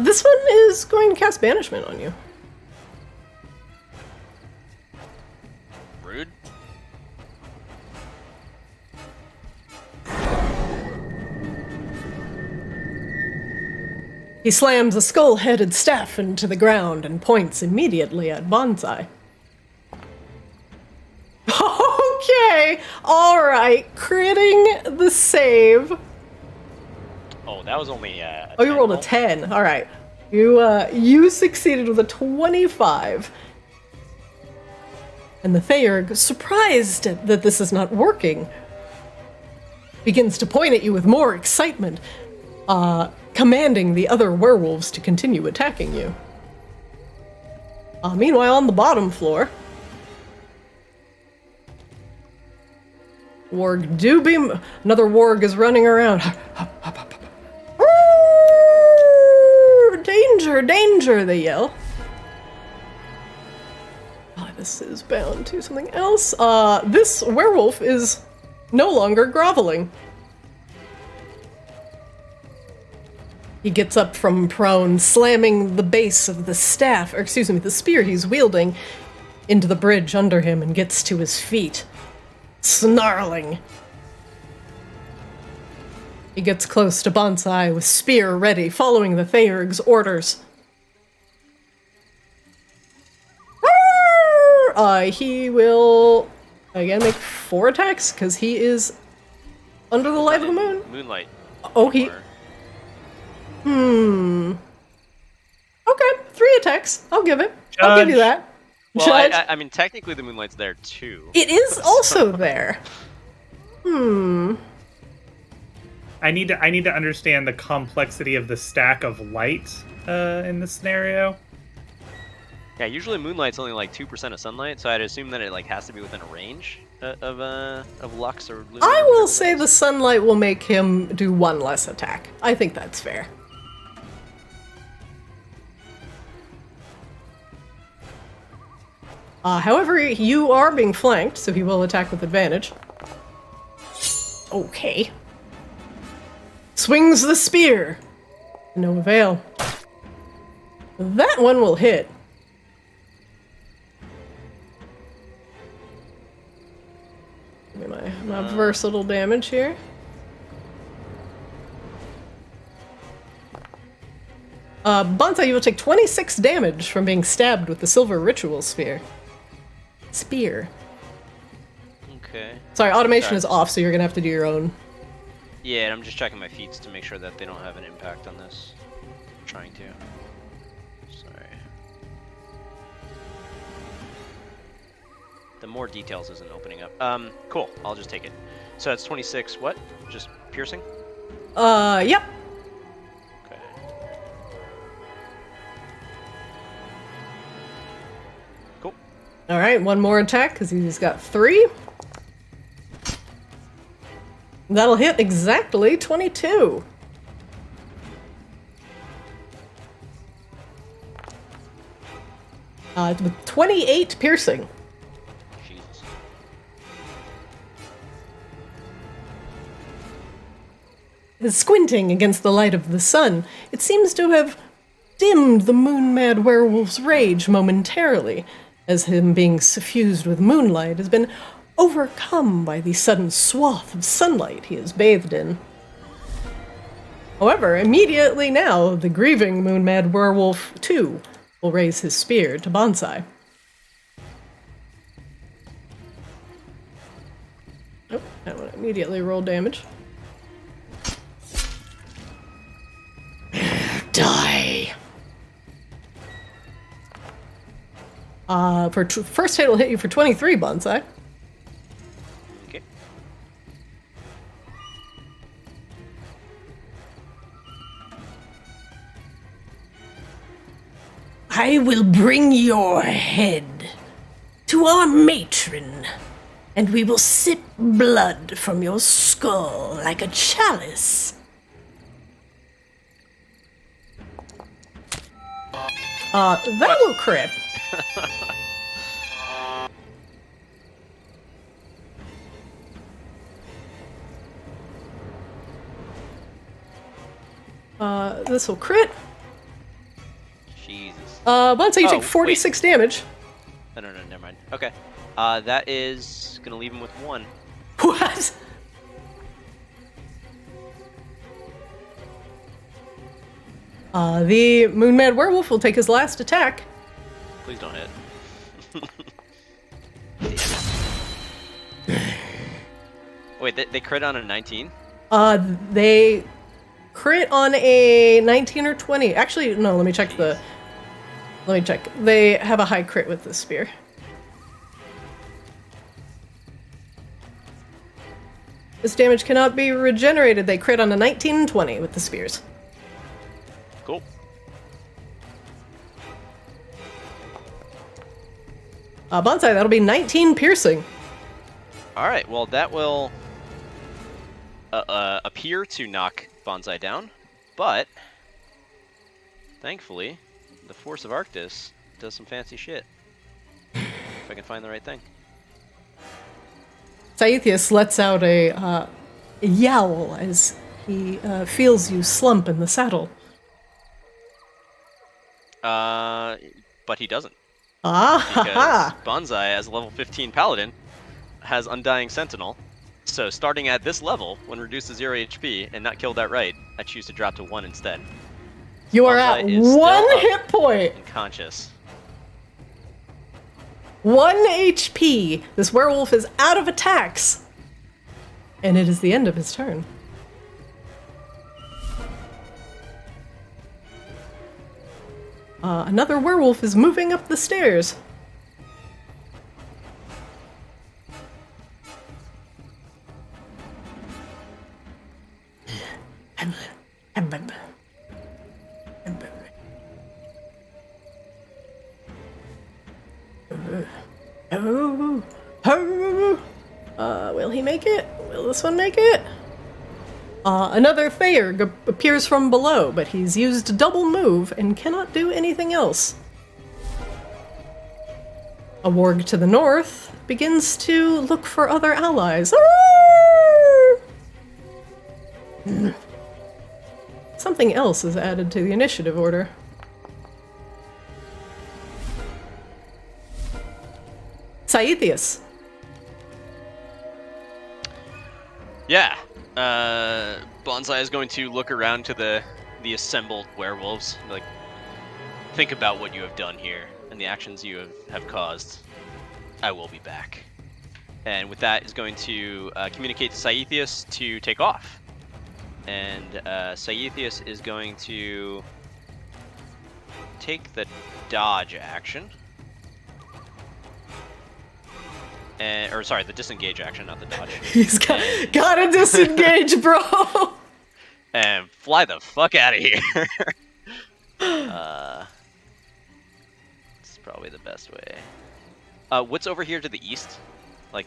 This one is going to cast banishment on you. Rude. He slams a skull-headed staff into the ground and points immediately at Bonsai. Okay, alright, critting the save. Oh, that was only a Oh, you 10 rolled a roll? 10. Alright. You succeeded with a 25. And the Theurg, surprised that this is not working, begins to point at you with more excitement, commanding the other werewolves to continue attacking you. Meanwhile, on the bottom floor, Warg do be... Another warg is running around. Danger, danger, they yell. This is bound to something else. This werewolf is no longer groveling. He gets up from prone, slamming the base of the staff, or excuse me, the spear he's wielding, into the bridge under him and gets to his feet, snarling. He gets close to Bonsai with spear ready, following the Theurg's orders. He will, again, make 4 attacks, because he is under the light of the moon. Moonlight. Oh, he... Okay, 3 attacks. I'll give it. I'll give you that. Well, Judge. I mean, technically the moonlight's there too. It is also there. I need to understand the complexity of the stack of light in this scenario. Yeah, usually moonlight's only like 2% of sunlight, so I'd assume that it like has to be within a range of lux or lumen. I or will whatever say it the is. sunlight will make him do 1 less attack. I think that's fair. However, you are being flanked, so he will attack with advantage. Okay. Swings the spear. No avail. That one will hit. Give me my versatile damage here. Bonsai, you will take 26 damage from being stabbed with the silver ritual spear. Okay. Sorry, automation Sorry. is off, so you're gonna have to do your own. Yeah, and I'm just checking my feats to make sure that they don't have an impact on this. Trying to. Sorry. The more details isn't opening up. Cool. I'll just take it. So that's 26. What? Just piercing? Yep. Okay. Cool. All right, one more attack because he's got 3. That'll hit exactly 22. With 28 piercing. Jesus. Squinting against the light of the sun, it seems to have dimmed the moon-mad werewolf's rage momentarily, as him being suffused with moonlight has been overcome by the sudden swath of sunlight he is bathed in. However, immediately now, the grieving moon-mad werewolf, too, will raise his spear to Bonsai. Oh, I want to immediately roll damage. Die. First hit will hit you for 23, Bonsai. Okay. I will bring your head to our matron, and we will sip blood from your skull like a chalice. That will crit. This will crit. Jesus. Bonsai, you Oh, take 46 damage. No, never mind. Okay. That is gonna leave him with 1. What? The Moon-Mad Werewolf will take his last attack. Please don't hit. Wait, they crit on a 19? They crit on a 19 or 20. Actually, no, let me check. They have a high crit with this spear. This damage cannot be regenerated. They crit on a 19 and 20 with the spears. Cool. Bonsai, that'll be 19 piercing. Alright, well that will appear to knock Bonsai down, but thankfully the force of Arctis does some fancy shit. If I can find the right thing. Saithius lets out a yowl as he feels you slump in the saddle. But he doesn't. Ah, Because Bonsai, as a level 15 paladin, has Undying Sentinel. So starting at this level, when reduced to 0 HP and not killed outright, I choose to drop to 1 instead. You are Bonsai at is still 1 up hit point. and conscious. 1 HP. This werewolf is out of attacks. And it is the end of his turn. Another werewolf is moving up the stairs. Will he make it? Will this one make it? Another Thayer appears from below, but he's used double move and cannot do anything else. A warg to the north begins to look for other allies. Something else is added to the initiative order. Saithius. Yeah. Bonsai is going to look around to the assembled werewolves. Like, think about what you have done here and the actions you have caused. I will be back. And with that, is going to communicate to Saithius to take off. And Saithius is going to take the dodge action. or sorry, the disengage action, not the dodge. He's gotta disengage, bro. And fly the fuck out of here. It's probably the best way. What's over here to the east? Like,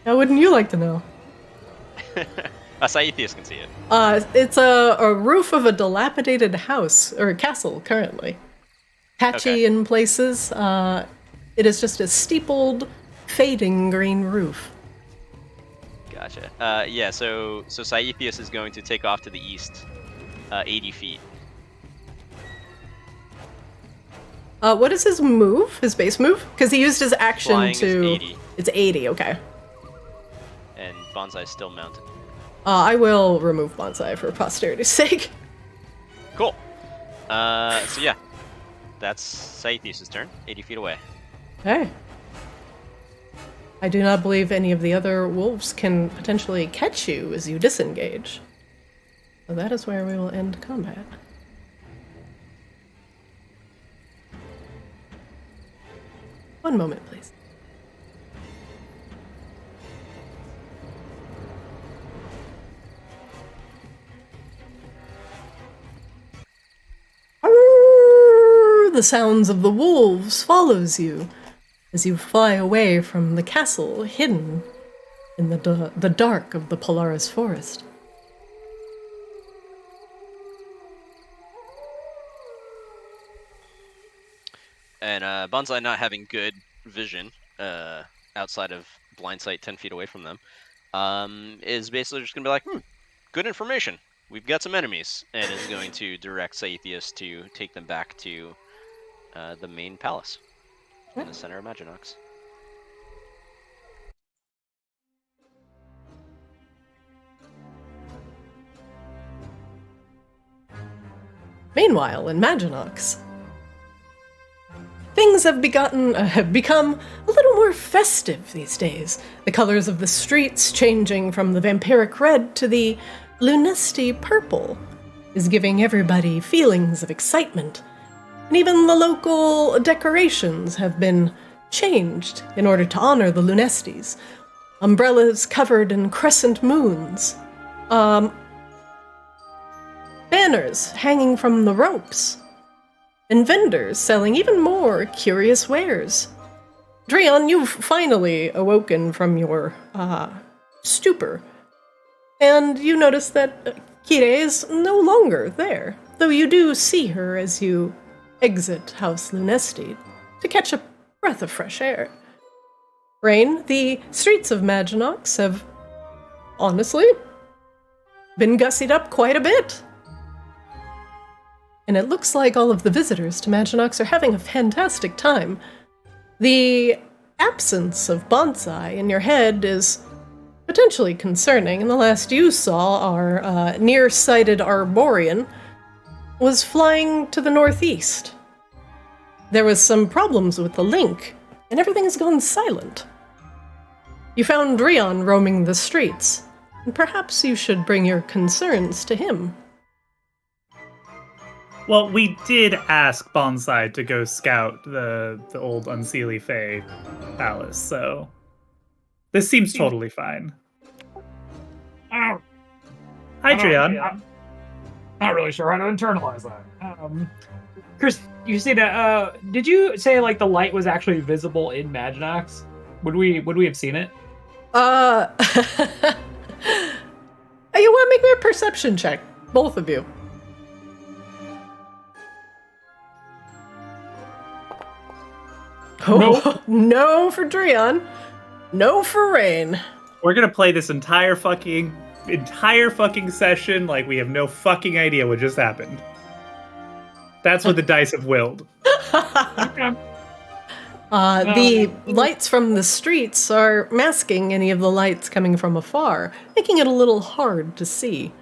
How wouldn't you like to know? Saithius can see it. It's a roof of a dilapidated house, or a castle, currently. Patchy Okay. in places. It is just a steepled, fading green roof. Gotcha. Yeah, so Saithius is going to take off to the east, 80 feet. What is his move? His base move? Because he used his action Flying to... is 80. It's 80, okay. And Bonsai's still mounted. I will remove Bonsai for posterity's sake. Cool. So yeah, that's Saithius' turn, 80 feet away. Okay. I do not believe any of the other wolves can potentially catch you as you disengage. So that is where we will end combat. One moment, please. Arrrrrrr! The sounds of the wolves follows you as you fly away from the castle hidden in the dark of the Polaris forest. And Bonsai, not having good vision outside of blind sight 10 feet away from them, is basically just going to be like, good information. We've got some enemies, and is going to direct Saithius to take them back to the main palace in the center of Maginox. Meanwhile, in Maginox, things have become a little more festive these days. The colors of the streets changing from the vampiric red to the lunesty purple is giving everybody feelings of excitement. And even the local decorations have been changed in order to honor the lunesties. Umbrellas covered in crescent moons. Banners hanging from the ropes. And vendors selling even more curious wares. Dreon, you've finally awoken from your stupor. And you notice that Kire is no longer there, though you do see her as you exit House Lunesti to catch a breath of fresh air. Rain, the streets of Maginox have, honestly, been gussied up quite a bit. And it looks like all of the visitors to Maginox are having a fantastic time. The absence of Bonsai in your head is potentially concerning, and the last you saw, our nearsighted Arborian was flying to the northeast. There was some problems with the link, and everything has gone silent. You found Dreon roaming the streets, and perhaps you should bring your concerns to him. Well, we did ask Bonsai to go scout the old Unseelie Fey palace, so this seems totally fine. Oh, Hi, Dreon. I'm not really sure how to internalize that. Chris, you see that? Did you say like the light was actually visible in Maginox? Would we have seen it? You want to make me a perception check, both of you. Oh, no for Dreon. No for Rain. We're gonna play this entire fucking session like we have no fucking idea what just happened. That's what the dice have willed. The lights from the streets are masking any of the lights coming from afar, making it a little hard to see.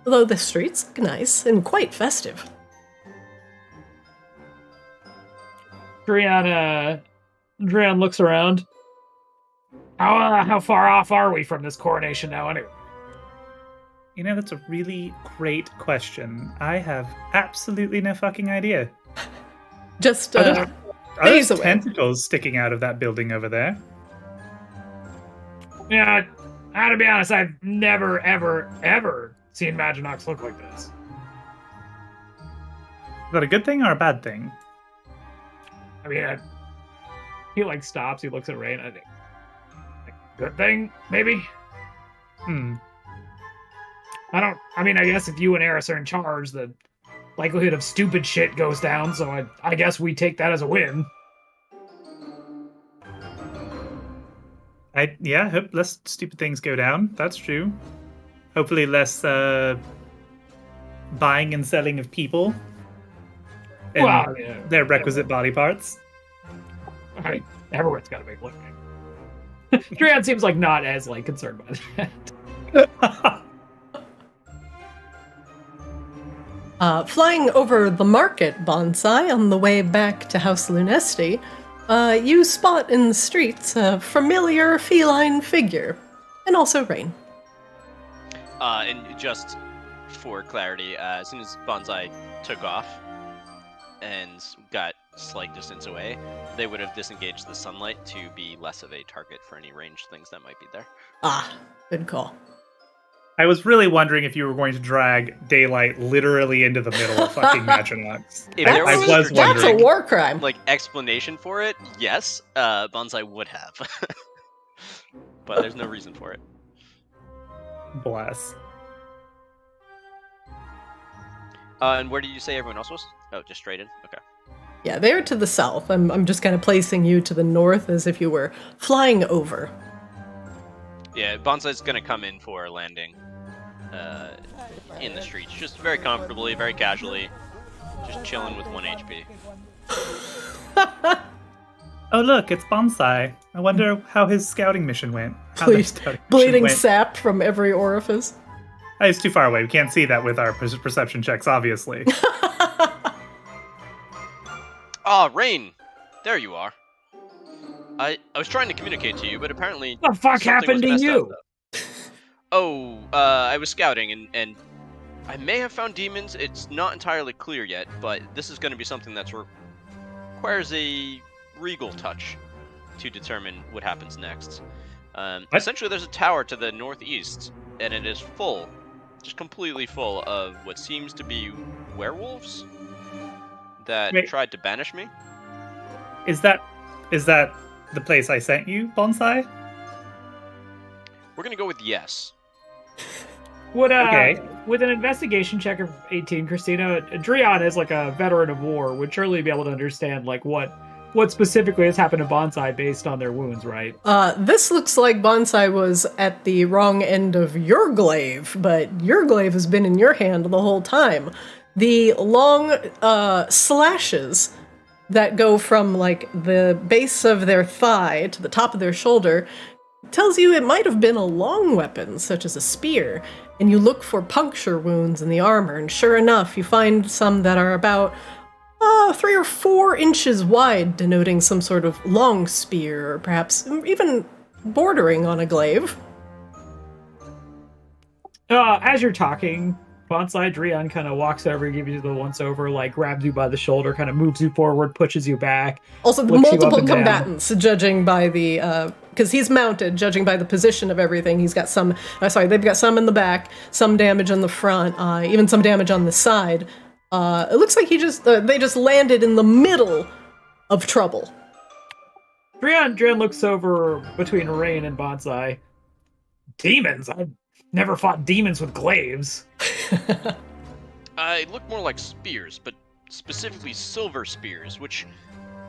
Although the streets look nice and quite festive. Dreon looks around. How far off are we from this coronation now, anyway? You know, that's a really great question. I have absolutely no fucking idea. Just Are days there away. tentacles sticking out of that building over there? Yeah, to be honest, I've never, ever, ever seen Maginox look like this. Is that a good thing or a bad thing? I mean, he like stops, he looks at Rain, I think, good thing, maybe? I mean, I guess if you and Eris are in charge, the likelihood of stupid shit goes down, so I guess we take that as a win. Yeah, hope less stupid things go down. That's true. Hopefully less buying and selling of people and Well, yeah, their requisite body parts. Everyone's got a big look. Dreon seems like not as like concerned by that. Flying over the market, Bonsai, on the way back to House Lunesti, you spot in the streets a familiar feline figure, and also Rain. And just for clarity, as soon as Bonsai took off and got slight distance away, they would have disengaged the sunlight to be less of a target for any ranged things that might be there. Ah, good call. I was really wondering if you were going to drag daylight literally into the middle of fucking Maginox. If there I was was a That's a wondering. war crime. like explanation for it, yes, Bonsai would have. But there's no reason for it. Bless. And where did you say everyone else was? Oh, just straight in? Okay. Yeah, they're to the south. I'm just kind of placing you to the north as if you were flying over. Yeah, Bonsai's gonna come in for a landing in the streets, just very comfortably, very casually, just chilling with 1 HP. Oh look, it's Bonsai. I wonder how his scouting mission went. How their scouting mission Bleeding went. sap from every orifice. Oh, it's too far away. We can't see that with our perception checks, obviously. Ah, Rain! There you are. I was trying to communicate to you, but apparently What the fuck something happened was to messed you? up, though. Oh, I was scouting, and I may have found demons. It's not entirely clear yet, but this is going to be something that requires a regal touch to determine what happens next. Essentially, there's a tower to the northeast, and it is full, just completely full of what seems to be werewolves that Wait. tried to banish me. Is that the place I sent you, Bonsai? We're going to go with yes. Would Okay. With an investigation check of 18, Christina, Dreon is like a veteran of war, would surely be able to understand like what specifically has happened to Bonsai based on their wounds, right? This looks like Bonsai was at the wrong end of your glaive, but your glaive has been in your hand the whole time. The long slashes that go from like the base of their thigh to the top of their shoulder tells you it might have been a long weapon, such as a spear, and you look for puncture wounds in the armor, and sure enough, you find some that are about 3 or 4 inches wide, denoting some sort of long spear, or perhaps even bordering on a glaive. As you're talking, Bonsai Dreon kind of walks over, gives you the once over, like grabs you by the shoulder, kind of moves you forward, pushes you back. Also, the looks you up multiple and down. combatants, judging by the, because he's mounted, judging by the position of everything, he's got some, they've got some in the back, some damage on the front, even some damage on the side. It looks like they just landed in the middle of trouble. Dreon looks over between Rain and Bonsai. Demons? I've never fought demons with glaives. It looked more like spears, but specifically silver spears, which,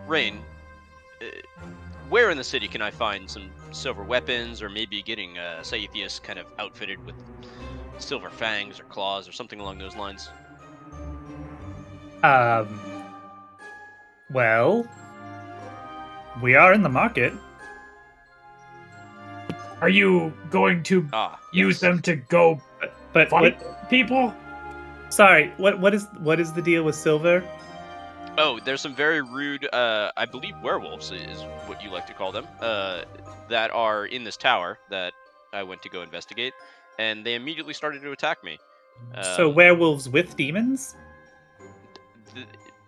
Rain, where in the city can I find some silver weapons, or maybe getting Saithius kind of outfitted with silver fangs or claws or something along those lines? Well, we are in the market. Are you going to use Yes. them to go But fight what, people? sorry, what is the deal with silver? Oh, there's some very rude, I believe werewolves is what you like to call them, that are in this tower that I went to go investigate, and they immediately started to attack me. So werewolves with demons?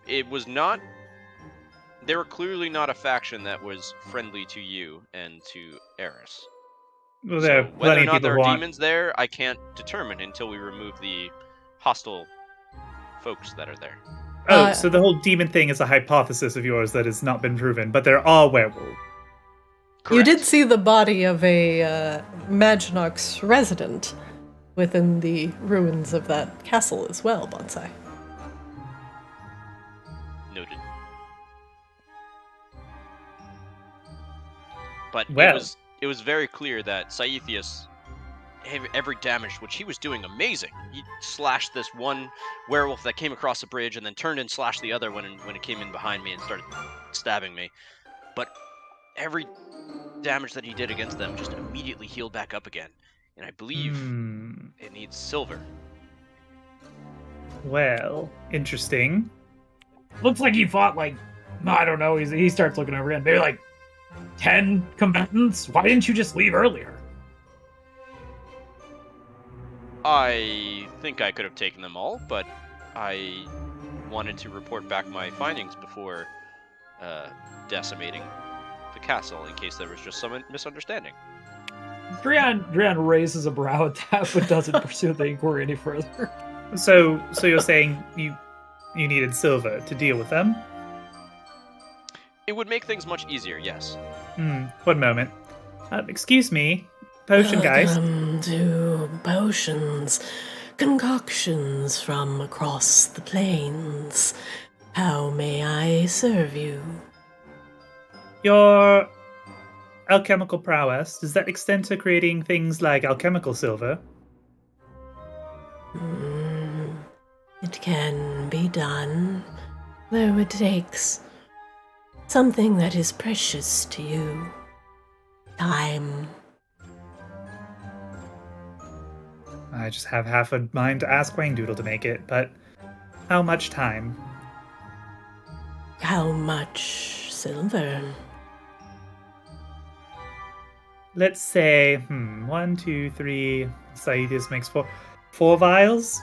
It was not... They were clearly not a faction that was friendly to you and to Eris. Well, So there are whether plenty or of not people there are who want. demons there, I can't determine until we remove the hostile folks that are there. Oh, so the whole demon thing is a hypothesis of yours that has not been proven, but there are werewolves. You did Correct. see the body of a Maginox resident within the ruins of that castle as well, Bonsai. Noted. But Well. it was very clear that Saethius, every damage, which he was doing amazing. He slashed this one werewolf that came across the bridge and then turned and slashed the other when it came in behind me and started stabbing me. But every damage that he did against them just immediately healed back up again. And I believe it needs silver. Well, interesting. Looks like he fought like, I don't know. He starts looking over again. Maybe like 10 combatants. Why didn't you just leave earlier? I think I could have taken them all, but I wanted to report back my findings before decimating the castle in case there was just some misunderstanding. Drian raises a brow at that, but doesn't pursue the inquiry any further. So you're saying you needed silver to deal with them? It would make things much easier, yes. 1 moment. Excuse me, potion guys. Welcome to potions, concoctions from across the plains. How may I serve you? Your alchemical prowess, does that extend to creating things like alchemical silver? It can be done, though it takes something that is precious to you. Time. I just have half a mind to ask Wangdoodle to make it, but how much time? How much silver? Let's say, 1, 2, 3. Saedius makes 4 vials?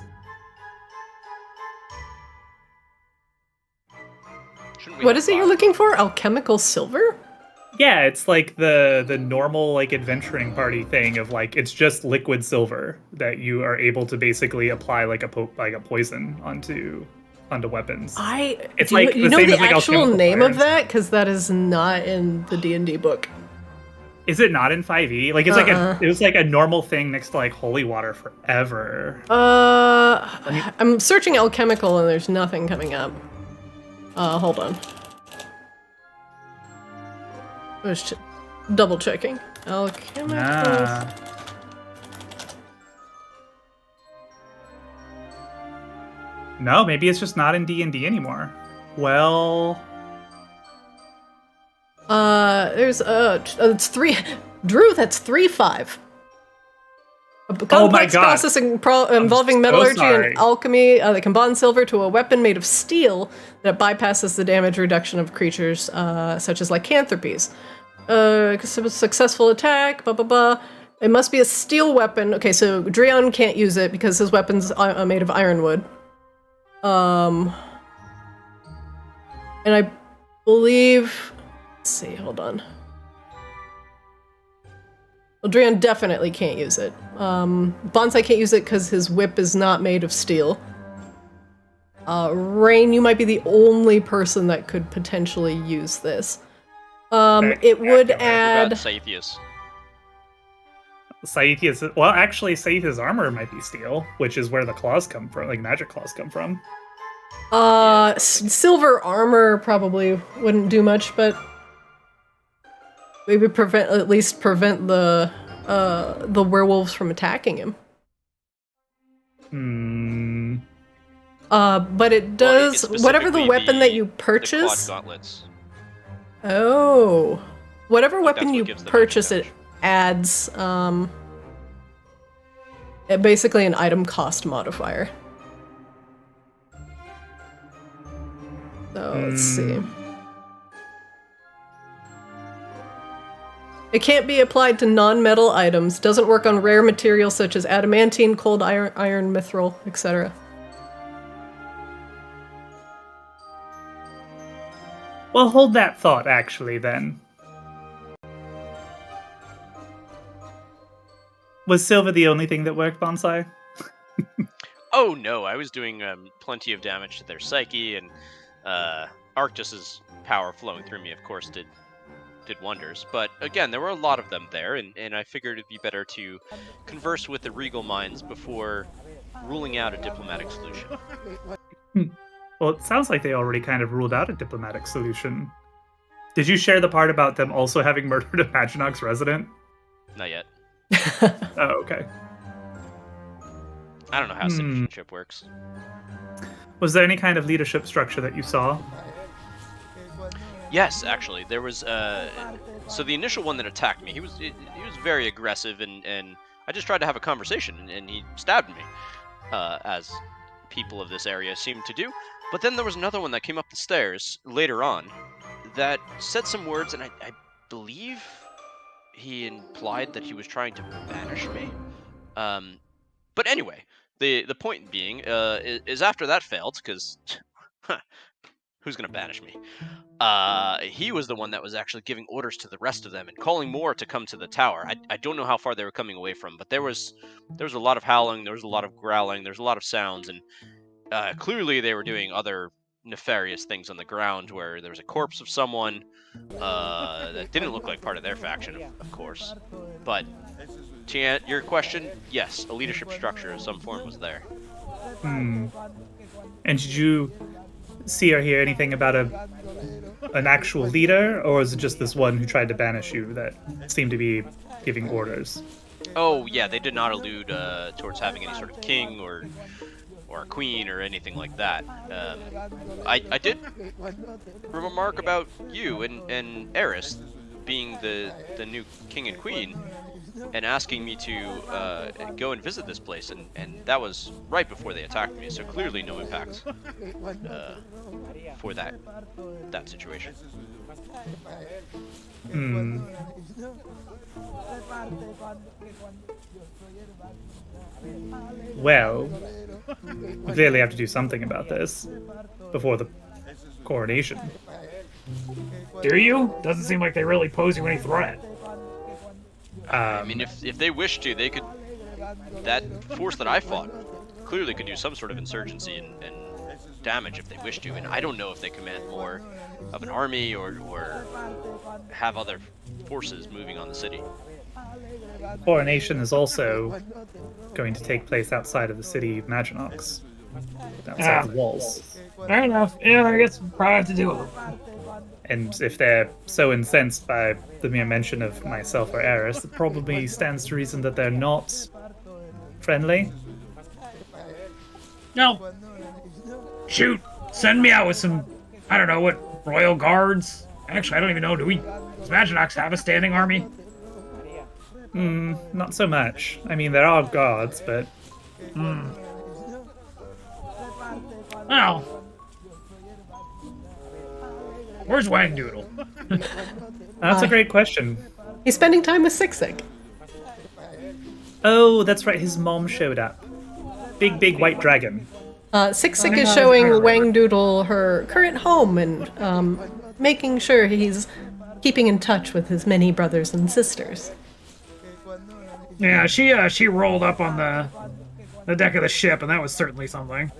Shouldn't we What have is it you're 5? looking for? Alchemical silver? Yeah, it's like the normal like adventuring party thing of like it's just liquid silver that you are able to basically apply like a poison onto weapons. It's like you the know same the as, like, actual alchemical name fire of and that? Because that is not in the D&D book. Is it not in 5e? Like it's like it was like a normal thing next to like holy water forever. I'm searching alchemical and there's nothing coming up. Hold on. I was double checking. Alchemical. Ah. No, maybe it's just not in D&D anymore. Well, There's it's 3. Drew, that's 3-5. A Oh my complex God. processing involving so metallurgy sorry. and alchemy that can bond silver to a weapon made of steel that bypasses the damage reduction of creatures such as lycanthropes. Successful attack, blah blah blah. It must be a steel weapon. Okay, so Drion can't use it because his weapon's made of ironwood. And I believe... Let's see, hold on. Well, Drion definitely can't use it. Bonsai can't use it because his whip is not made of steel. Rain, you might be the only person that could potentially use this. It would add... Saethius. Saethius. Well, actually, Saethius' armor might be steel, which is where the claws come from, like magic claws come from. Silver armor probably wouldn't do much, but maybe at least prevent the werewolves from attacking him. But it does whatever the specifically weapon that you The purchase. quad gauntlets. Oh, whatever Like, weapon that's you what gives the purchase, magic it adds basically an item cost modifier. So let's see. It can't be applied to non-metal items. Doesn't work on rare materials such as adamantine, cold iron, mithril, etc. Well, hold that thought, actually, then. Was silver the only thing that worked, Bonsai? Oh no, I was doing plenty of damage to their psyche, and Arctis's power flowing through me, of course, did wonders. But again, there were a lot of them there, and I figured it'd be better to converse with the regal minds before ruling out a diplomatic solution. Well, it sounds like they already kind of ruled out a diplomatic solution. Did you share the part about them also having murdered a Maginox resident? Not yet. Oh, okay. I don't know how citizenship works. Was there any kind of leadership structure that you saw? Yes, actually, there was. So the initial one that attacked me, he was very aggressive, and I just tried to have a conversation, and he stabbed me, as people of this area seem to do. But then there was another one that came up the stairs later on that said some words, and I believe he implied that he was trying to banish me. But anyway, the point being is after that failed, because who's gonna banish me? He was the one that was actually giving orders to the rest of them and calling more to come to the tower. I don't know how far they were coming away from, but there was a lot of howling, there was a lot of growling, there was a lot of sounds, and clearly they were doing other nefarious things on the ground, where there was a corpse of someone that didn't look like part of their faction, of course. But to your question, yes, a leadership structure of some form was there. And did you see or hear anything about an actual leader, or is it just this one who tried to banish you that seemed to be giving orders? Oh yeah, they did not allude towards having any sort of king or a queen or anything like that. I did remark about you and Eris being the new king and queen, and asking me to go and visit this place, and that was right before they attacked me, so clearly no impact for that situation. Well, we clearly have to do something about this before the coronation. Do you? Doesn't seem like they really pose you any threat. I mean, if they wish to, they could. That force that I fought clearly could do some sort of insurgency and damage if they wish to, and I don't know if they command more of an army or have other forces moving on the city. Coronation is also going to take place outside of the city of Maginox, outside the walls. Fair enough. Yeah, I guess we'll probably have to do it. And if they're so incensed by the mere mention of myself or Eris, it probably stands to reason that they're not friendly. No. Shoot. Send me out with some, I don't know, what, royal guards? Actually, I don't even know. Does Maginox have a standing army? Not so much. I mean, there are guards, but... Well... Where's Wang Doodle? That's a great question. He's spending time with Siksik. Oh, that's right, his mom showed up. Big white dragon. Siksik is showing Wang Doodle her current home and making sure he's keeping in touch with his many brothers and sisters. Yeah, she rolled up on the deck of the ship, and that was certainly something.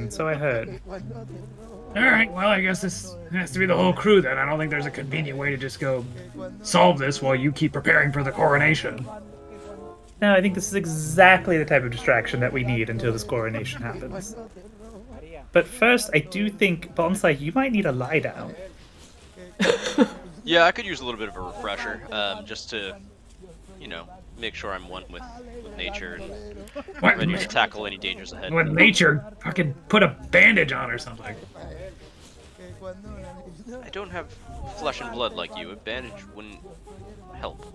So I heard. Alright, well, I guess this has to be the whole crew then. I don't think there's a convenient way to just go solve this while you keep preparing for the coronation. No, I think this is exactly the type of distraction that we need until this coronation happens. But first, I do think, Bonsai, you might need a lie down. Yeah, I could use a little bit of a refresher, just to, make sure I'm one with nature and ready to tackle any dangers ahead. With nature, fucking put a bandage on or something. I don't have flesh and blood like you. A bandage wouldn't help.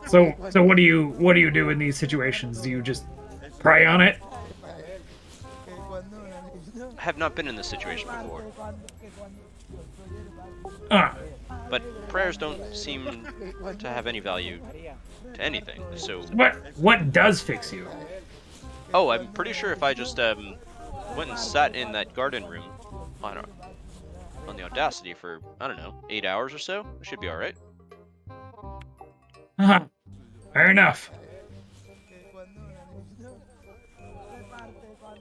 So what do you do in these situations? Do you just pray on it? I have not been in this situation before. But prayers don't seem to have any value to anything, so... What does fix you? Oh, I'm pretty sure if I just went and sat in that garden room on the Audacity for, I don't know, 8 hours or so, it should be alright. Fair enough.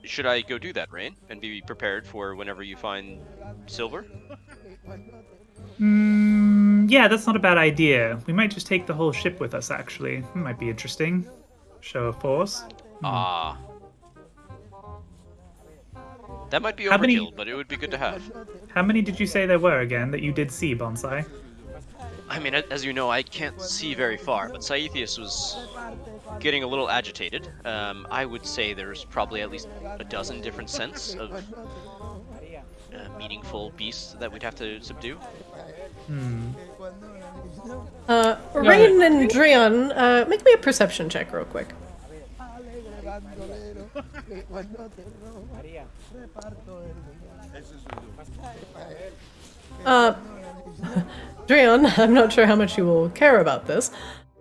Should I go do that, Rain, and be prepared for whenever you find silver? Yeah, that's not a bad idea. We might just take the whole ship with us, actually. It might be interesting. Show of force. Ah. That might be How many- overkill, but it would be good to have. How many did you say there were again that you did see, Bonsai? I mean, as you know, I can't see very far, but Saethius was getting a little agitated. I would say there's probably at least a dozen different scents of meaningful beasts that we'd have to subdue. Rain and Dreon, make me a perception check real quick. Dreon, I'm not sure how much you will care about this,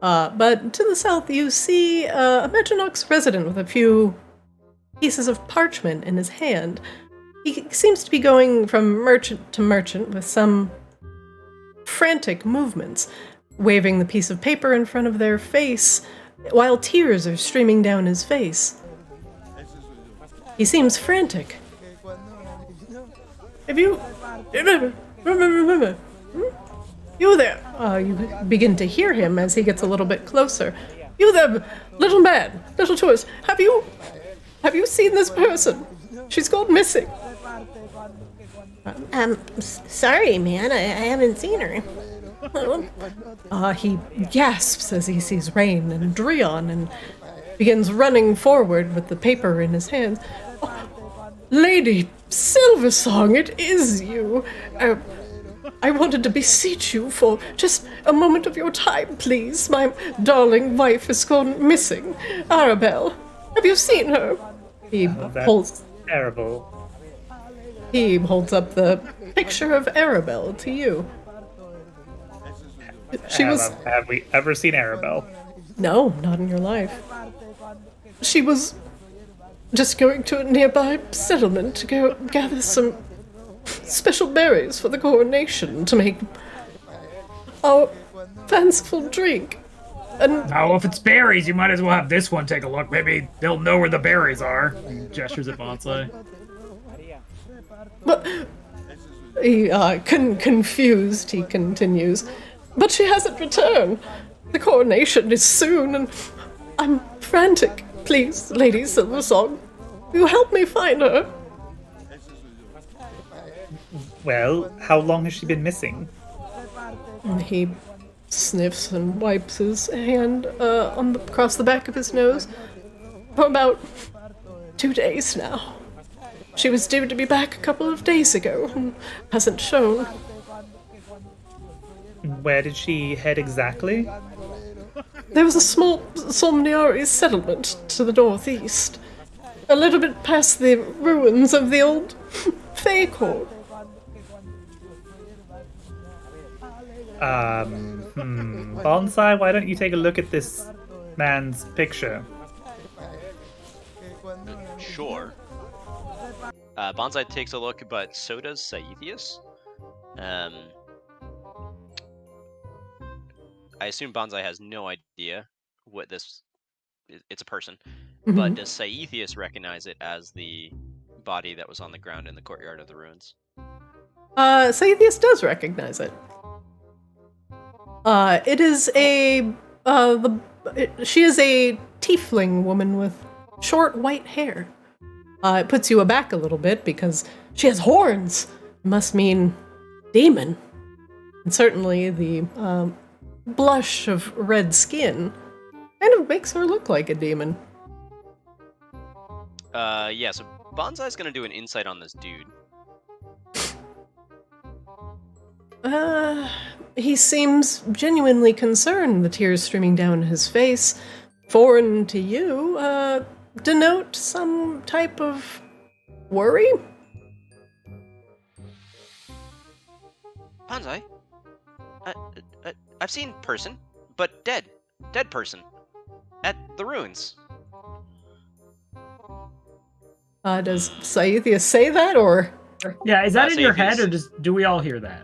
but to the south you see a Maginox resident with a few pieces of parchment in his hand. He seems to be going from merchant to merchant with some frantic movements, waving the piece of paper in front of their face, while tears are streaming down his face. He seems frantic. Have you... Remember. You there! You begin to hear him as he gets a little bit closer. You there, little man, little tourist. Have you seen this person? She's gone missing. Sorry, man, I haven't seen her. He gasps as he sees Rain and Dreon and begins running forward with the paper in his hands. Oh, Lady Silversong, it is you. I wanted to beseech you for just a moment of your time, please. My darling wife has gone missing. Arabelle, have you seen her? He holds Terrible. He holds up the picture of Arabelle to you. She was... Have we ever seen Arabelle? No, not in your life. She was just going to a nearby settlement to go gather some special berries for the coronation to make our fanciful drink. And Oh, if it's berries, you might as well have this one take a look. Maybe they'll know where the berries are. He gestures at Bonsai. but he confused, he continues. But she hasn't returned. The coronation is soon, and I'm frantic. Please, Lady Silversong, will you help me find her? Well, how long has she been missing? And he sniffs and wipes his hand across the back of his nose. For about 2 days now. She was due to be back a couple of days ago and hasn't shown. Where did she head exactly? There was a small Somniari settlement to the northeast, a little bit past the ruins of the old Fey court. Bonsai, why don't you take a look at this man's picture? Sure. Bonsai takes a look, but so does Saethius. I assume Bonsai has no idea what this... It's a person. But does Saethius recognize it as the body that was on the ground in the courtyard of the ruins? Saethius does recognize it. It is she is a tiefling woman with short white hair. It puts you aback a little bit because she has horns. It must mean demon. And certainly the blush of red skin kind of makes her look like a demon. Yeah, so Bonsai's gonna do an insight on this dude. He seems genuinely concerned, the tears streaming down his face. Foreign to you, denote some type of worry? Bonsai? I've seen person, but dead person. At the ruins. Does Saethius say that, or? Yeah, is that in your head, Saethius. or do we all hear that?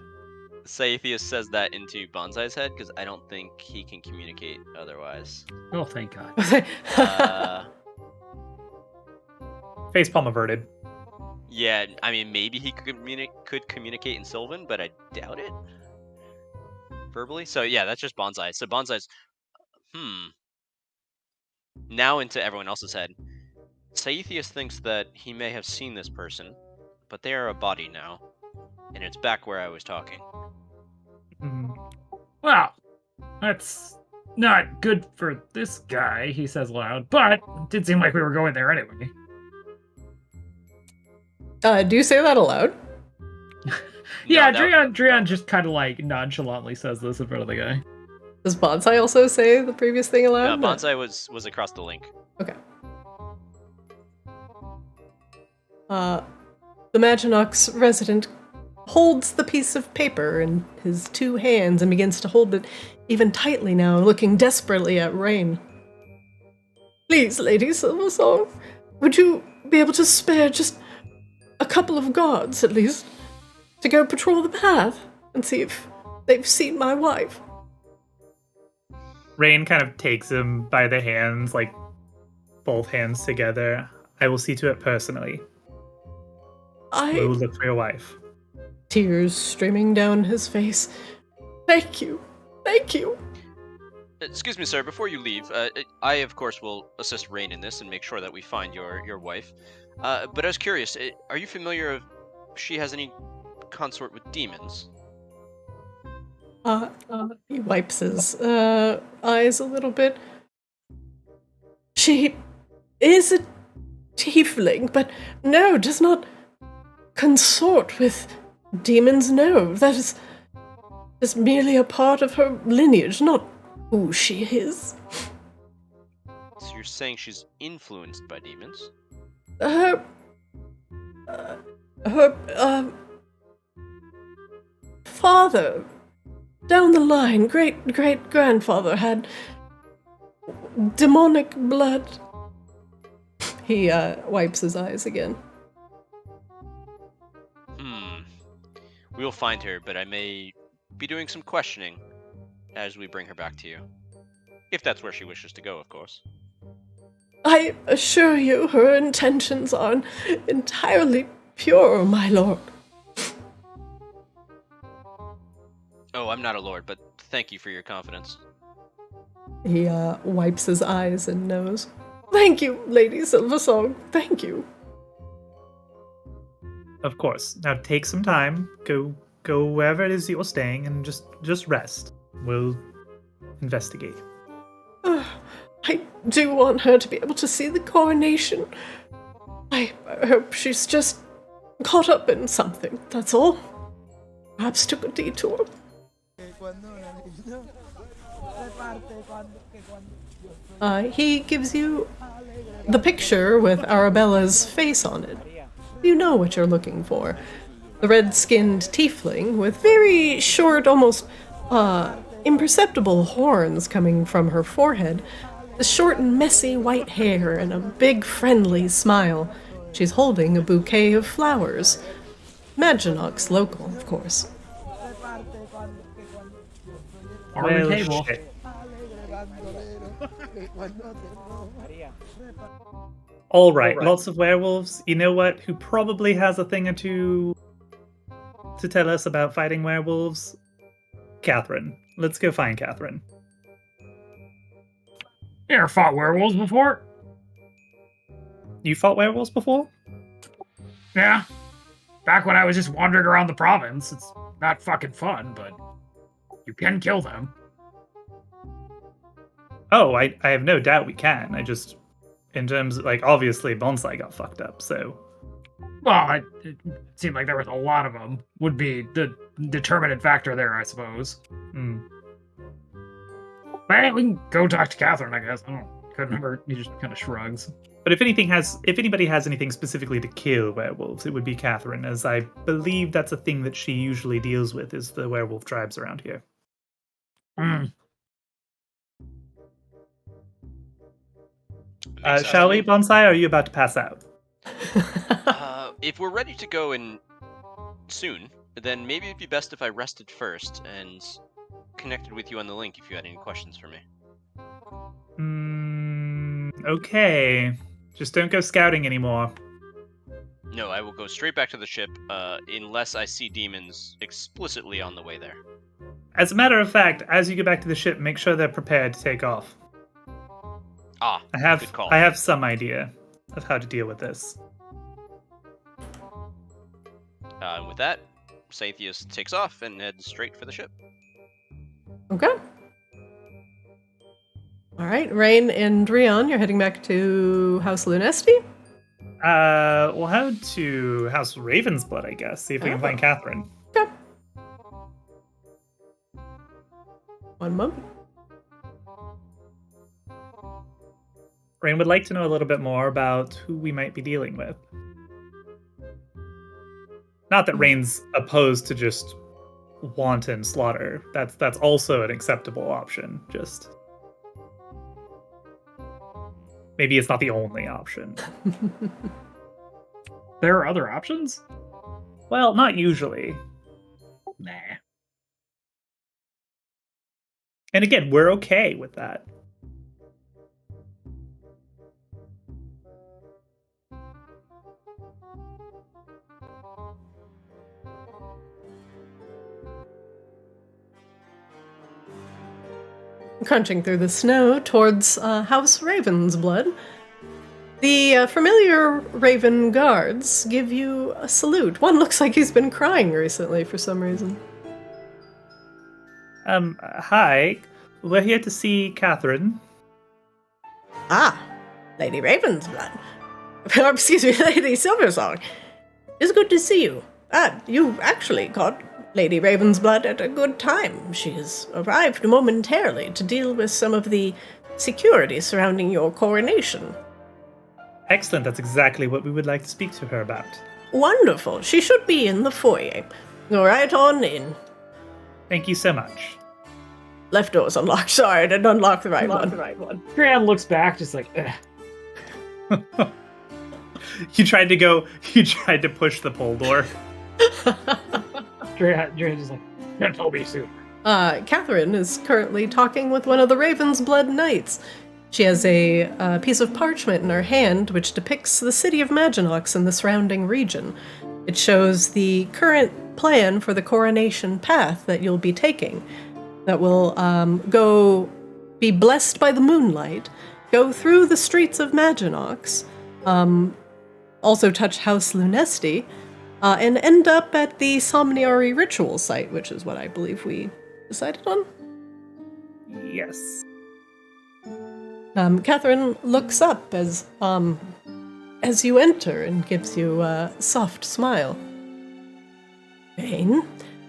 Saithius says that into Bonsai's head because I don't think he can communicate otherwise. Oh, thank God. Facepalm averted. Yeah, I mean, maybe he could communicate in Sylvan, but I doubt it. Verbally? So yeah, that's just Bonsai. So Bonsai's, Now into everyone else's head. Saithius thinks that he may have seen this person, but they are a body now, and it's back where I was talking. Well, that's not good for this guy, he says aloud, but it did seem like we were going there anyway. Do you say that aloud? Yeah, No, Dreon just kind of like nonchalantly says this in front of the guy. Does Bonsai also say the previous thing aloud? No, Bonsai was across the link. Okay. The Maginox resident holds the piece of paper in his two hands and begins to hold it even tightly now, looking desperately at Rain. Please, Lady Silversong, would you be able to spare just a couple of guards, at least, to go patrol the path and see if they've seen my wife? Rain kind of takes him by the hands, like both hands together. I will see to it personally. We will look for your wife. Tears streaming down his face. Thank you. Thank you. Excuse me, sir. Before you leave, I of course will assist Rain in this and make sure that we find your wife. But I was curious. Are you familiar if she has any consort with demons? He wipes his eyes a little bit. She is a tiefling, but no, does not consort with demons, no. That is just merely a part of her lineage, not who she is. So you're saying she's influenced by demons? Her father, down the line, great-great-grandfather had demonic blood. He wipes his eyes again. We will find her, but I may be doing some questioning as we bring her back to you. If that's where she wishes to go, of course. I assure you her intentions are entirely pure, my lord. Oh, I'm not a lord, but thank you for your confidence. He wipes his eyes and nose. Thank you, Lady Silversong. Thank you. Of course. Now take some time. Go wherever it is you're staying and just rest. We'll investigate. I do want her to be able to see the coronation. I hope she's just caught up in something, that's all. Perhaps took a detour. He gives you the picture with Arabella's face on it. You know what you're looking for. The red-skinned tiefling with very short, almost imperceptible horns coming from her forehead, the short and messy white hair, and a big friendly smile. She's holding a bouquet of flowers. Maginox local, of course. On the table. Shit. All right, lots of werewolves. You know what? Who probably has a thing or two to tell us about fighting werewolves? Catherine. Let's go find Catherine. You ever fought werewolves before? You fought werewolves before? Yeah. Back when I was just wandering around the province. It's not fucking fun, but you can kill them. Oh, I have no doubt we can. I just, in terms of, like, obviously Bonsai got fucked up, so. Well, it seemed like there was a lot of them. Would be the determinant factor there, I suppose. But we can go talk to Catherine, I guess. I couldn't remember. He just kind of shrugs. But if anybody has anything specifically to kill werewolves, it would be Catherine, as I believe that's a thing that she usually deals with, is the werewolf tribes around here. Shall we, Bonsai? Or are you about to pass out? If we're ready to go in soon, then maybe it'd be best if I rested first and connected with you on the link if you had any questions for me. Okay. Just don't go scouting anymore. No, I will go straight back to the ship, unless I see demons explicitly on the way there. As a matter of fact, as you get back to the ship, make sure they're prepared to take off. Ah, good call. I have some idea of how to deal with this. And with that, Scythius takes off and heads straight for the ship. Okay. All right, Rain and Drion, you're heading back to House Lunesti? We'll head to House Ravensblood, I guess. See if we can find Catherine. Okay. One moment. Rain would like to know a little bit more about who we might be dealing with. Not that Rain's opposed to just wanton slaughter. That's also an acceptable option. Just maybe it's not the only option. There are other options? Well, not usually. Nah. And again, we're okay with that. Crunching through the snow towards House Ravensblood, the familiar raven guards give you a salute. One looks like he's been crying recently for some reason. Hi. We're here to see Catherine. Ah, Lady Ravensblood. Excuse me, Lady Silversong. It's good to see you. You actually caught Lady Ravensblood at a good time. She has arrived momentarily to deal with some of the security surrounding your coronation. Excellent, that's exactly what we would like to speak to her about. Wonderful. She should be in the foyer. Go right on in. Thank you so much. Left door's unlocked. Sorry, I didn't unlock the right one. Gran looks back, just like, ugh. You tried to push the pole door. Drea just like, you told me soon. Catherine is currently talking with one of the Ravensblood Knights. She has a piece of parchment in her hand which depicts the city of Maginox and the surrounding region. It shows the current plan for the coronation path that you'll be taking, that will go be blessed by the moonlight, go through the streets of Maginox, also touch House Lunesti, and end up at the Somniari ritual site, which is what I believe we decided on. Yes. Catherine looks up as you enter and gives you a soft smile. Rain,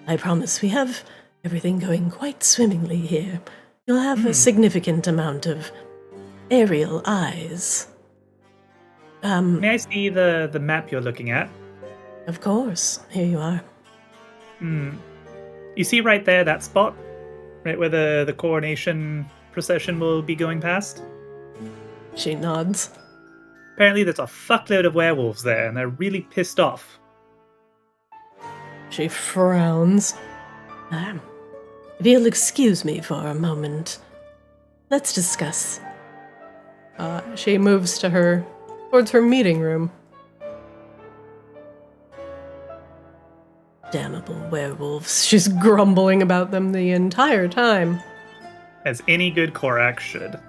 I promise we have everything going quite swimmingly here. You'll have a significant amount of aerial eyes. May I see the map you're looking at? Of course. Here you are. You see right there, that spot? Right where the coronation procession will be going past? She nods. Apparently there's a fuckload of werewolves there, and they're really pissed off. She frowns. If you'll excuse me for a moment, let's discuss. She moves towards her meeting room. Damnable werewolves. She's grumbling about them the entire time. As any good Korak should.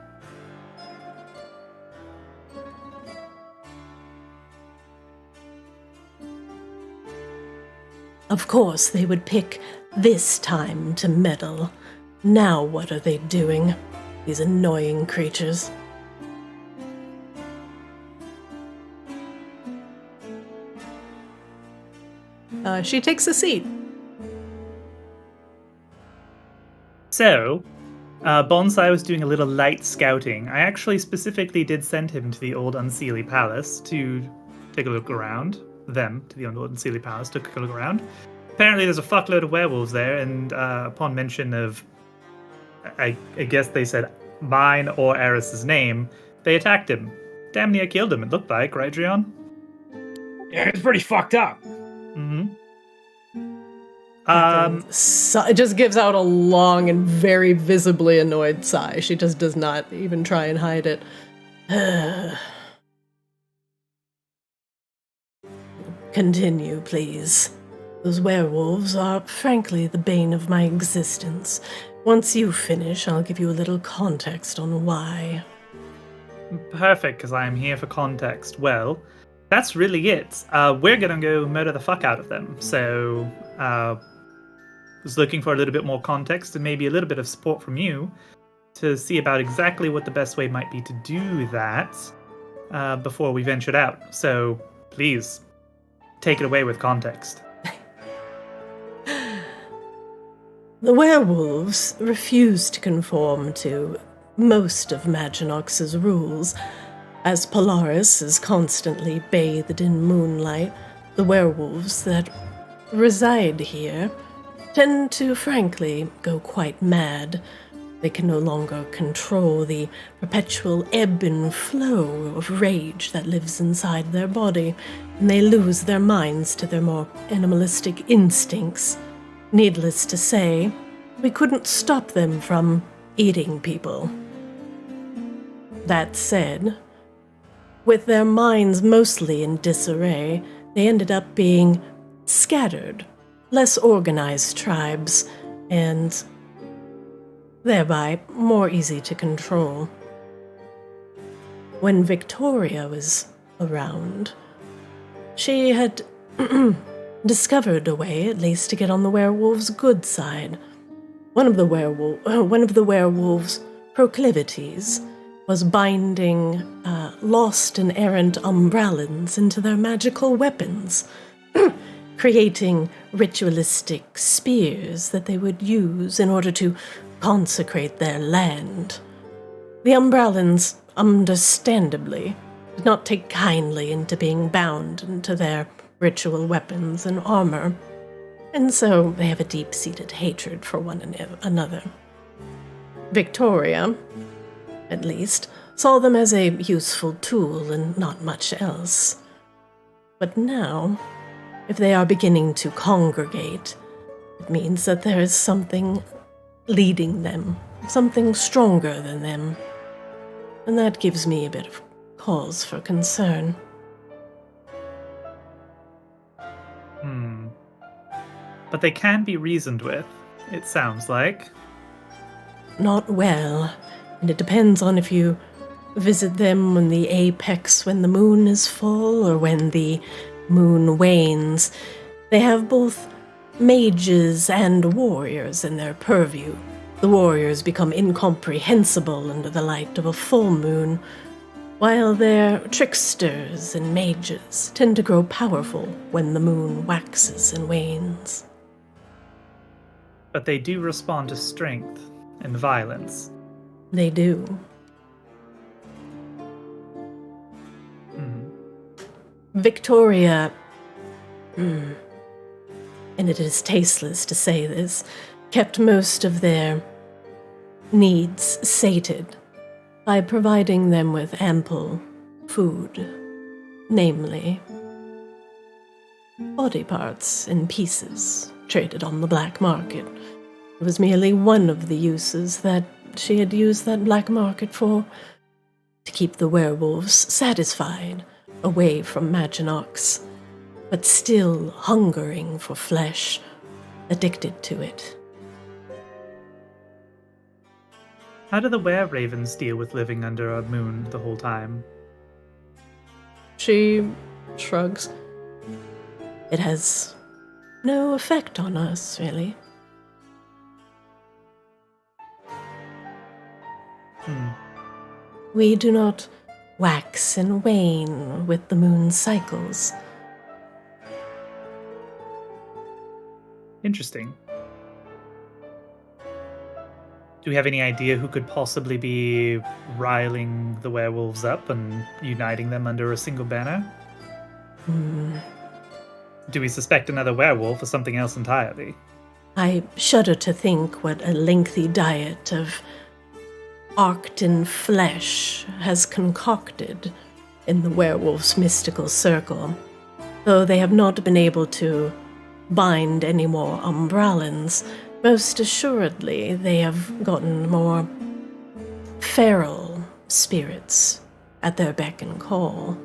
Of course they would pick this time to meddle. Now what are they doing? These annoying creatures. She takes a seat. So, Bonsai was doing a little light scouting. I actually specifically did send him to the old Unseelie Palace to take a look around. Them to the old Unseelie Palace to take a look around. Apparently there's a fuckload of werewolves there, and upon mention of, I guess they said mine or Eris's name, they attacked him. Damn near killed him, it looked like, right, Drion? Yeah, it's pretty fucked up. Mm-hmm. It just gives out a long and very visibly annoyed sigh. She just does not even try and hide it. Continue, please. Those werewolves are, frankly, the bane of my existence. Once you finish, I'll give you a little context on why. Perfect, because I am here for context. Well, that's really it. We're gonna go murder the fuck out of them. So, was looking for a little bit more context and maybe a little bit of support from you to see about exactly what the best way might be to do that before we ventured out. So, please, take it away with context. The werewolves refuse to conform to most of Maginox's rules. As Polaris is constantly bathed in moonlight, the werewolves that reside here tend to, frankly, go quite mad. They can no longer control the perpetual ebb and flow of rage that lives inside their body, and they lose their minds to their more animalistic instincts. Needless to say, we couldn't stop them from eating people. That said, with their minds mostly in disarray, they ended up being scattered, less organized tribes, and thereby more easy to control. When Victoria was around, she had discovered a way, at least, to get on the werewolves' good side. One of the werewolves' proclivities was binding lost and errant umbrellans into their magical weapons, creating ritualistic spears that they would use in order to consecrate their land. The umbrellans, understandably, did not take kindly into being bound into their ritual weapons and armor, and so they have a deep-seated hatred for one another. Victoria, at least, saw them as a useful tool and not much else. But now, if they are beginning to congregate, it means that there is something leading them, something stronger than them, and that gives me a bit of cause for concern. But they can be reasoned with, it sounds like. Not well, and it depends on if you visit them on the apex when the moon is full or when the moon wanes. They have both mages and warriors in their purview. The warriors become incomprehensible under the light of a full moon, while their tricksters and mages tend to grow powerful when the moon waxes and wanes. But they do respond to strength and violence. They do. Victoria, and it is tasteless to say this, kept most of their needs sated by providing them with ample food, namely body parts in pieces traded on the black market. It was merely one of the uses that she had used that black market for, to keep the werewolves satisfied, away from Maginox, but still hungering for flesh, addicted to it. How do the were-ravens deal with living under a moon the whole time? She shrugs. It has no effect on us, really. We do not wax and wane with the moon's cycles. Interesting. Do we have any idea who could possibly be riling the werewolves up and uniting them under a single banner? Do we suspect another werewolf or something else entirely? I shudder to think what a lengthy diet of Arctan flesh has concocted in the werewolf's mystical circle, though they have not been able to bind any more umbrellans. Most assuredly, they have gotten more feral spirits at their beck and call.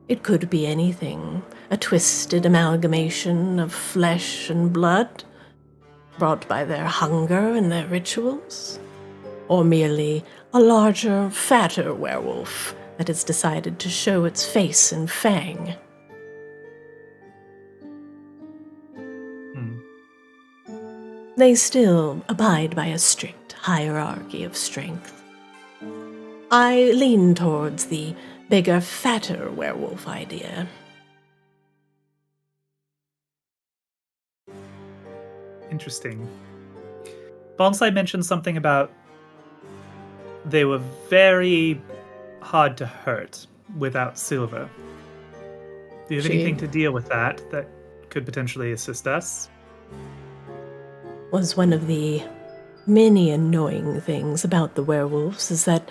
It could be anything, a twisted amalgamation of flesh and blood, brought by their hunger and their rituals, or merely a larger, fatter werewolf that has decided to show its face and fang. They still abide by a strict hierarchy of strength. I lean towards the bigger, fatter werewolf idea. Interesting. Bonsai mentioned something about they were very hard to hurt without silver. Do you have anything to deal with that could potentially assist us? Was one of the many annoying things about the werewolves is that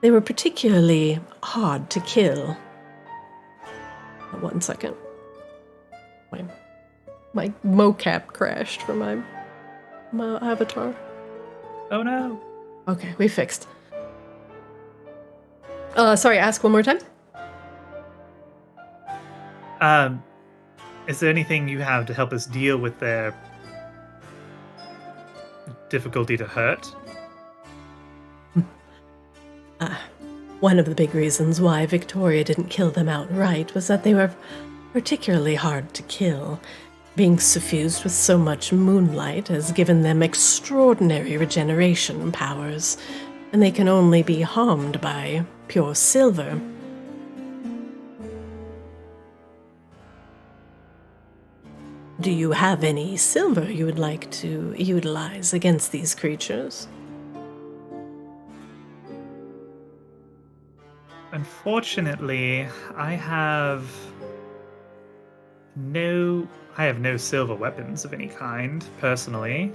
they were particularly hard to kill. 1 second. My mocap crashed for my avatar. Oh no. Okay, we fixed. Sorry, ask one more time. Is there anything you have to help us deal with their difficulty to hurt? One of the big reasons why Victoria didn't kill them outright was that they were particularly hard to kill. Being suffused with so much moonlight has given them extraordinary regeneration powers, and they can only be harmed by pure silver. Do you have any silver you would like to utilize against these creatures? Unfortunately, I have no silver weapons of any kind, personally.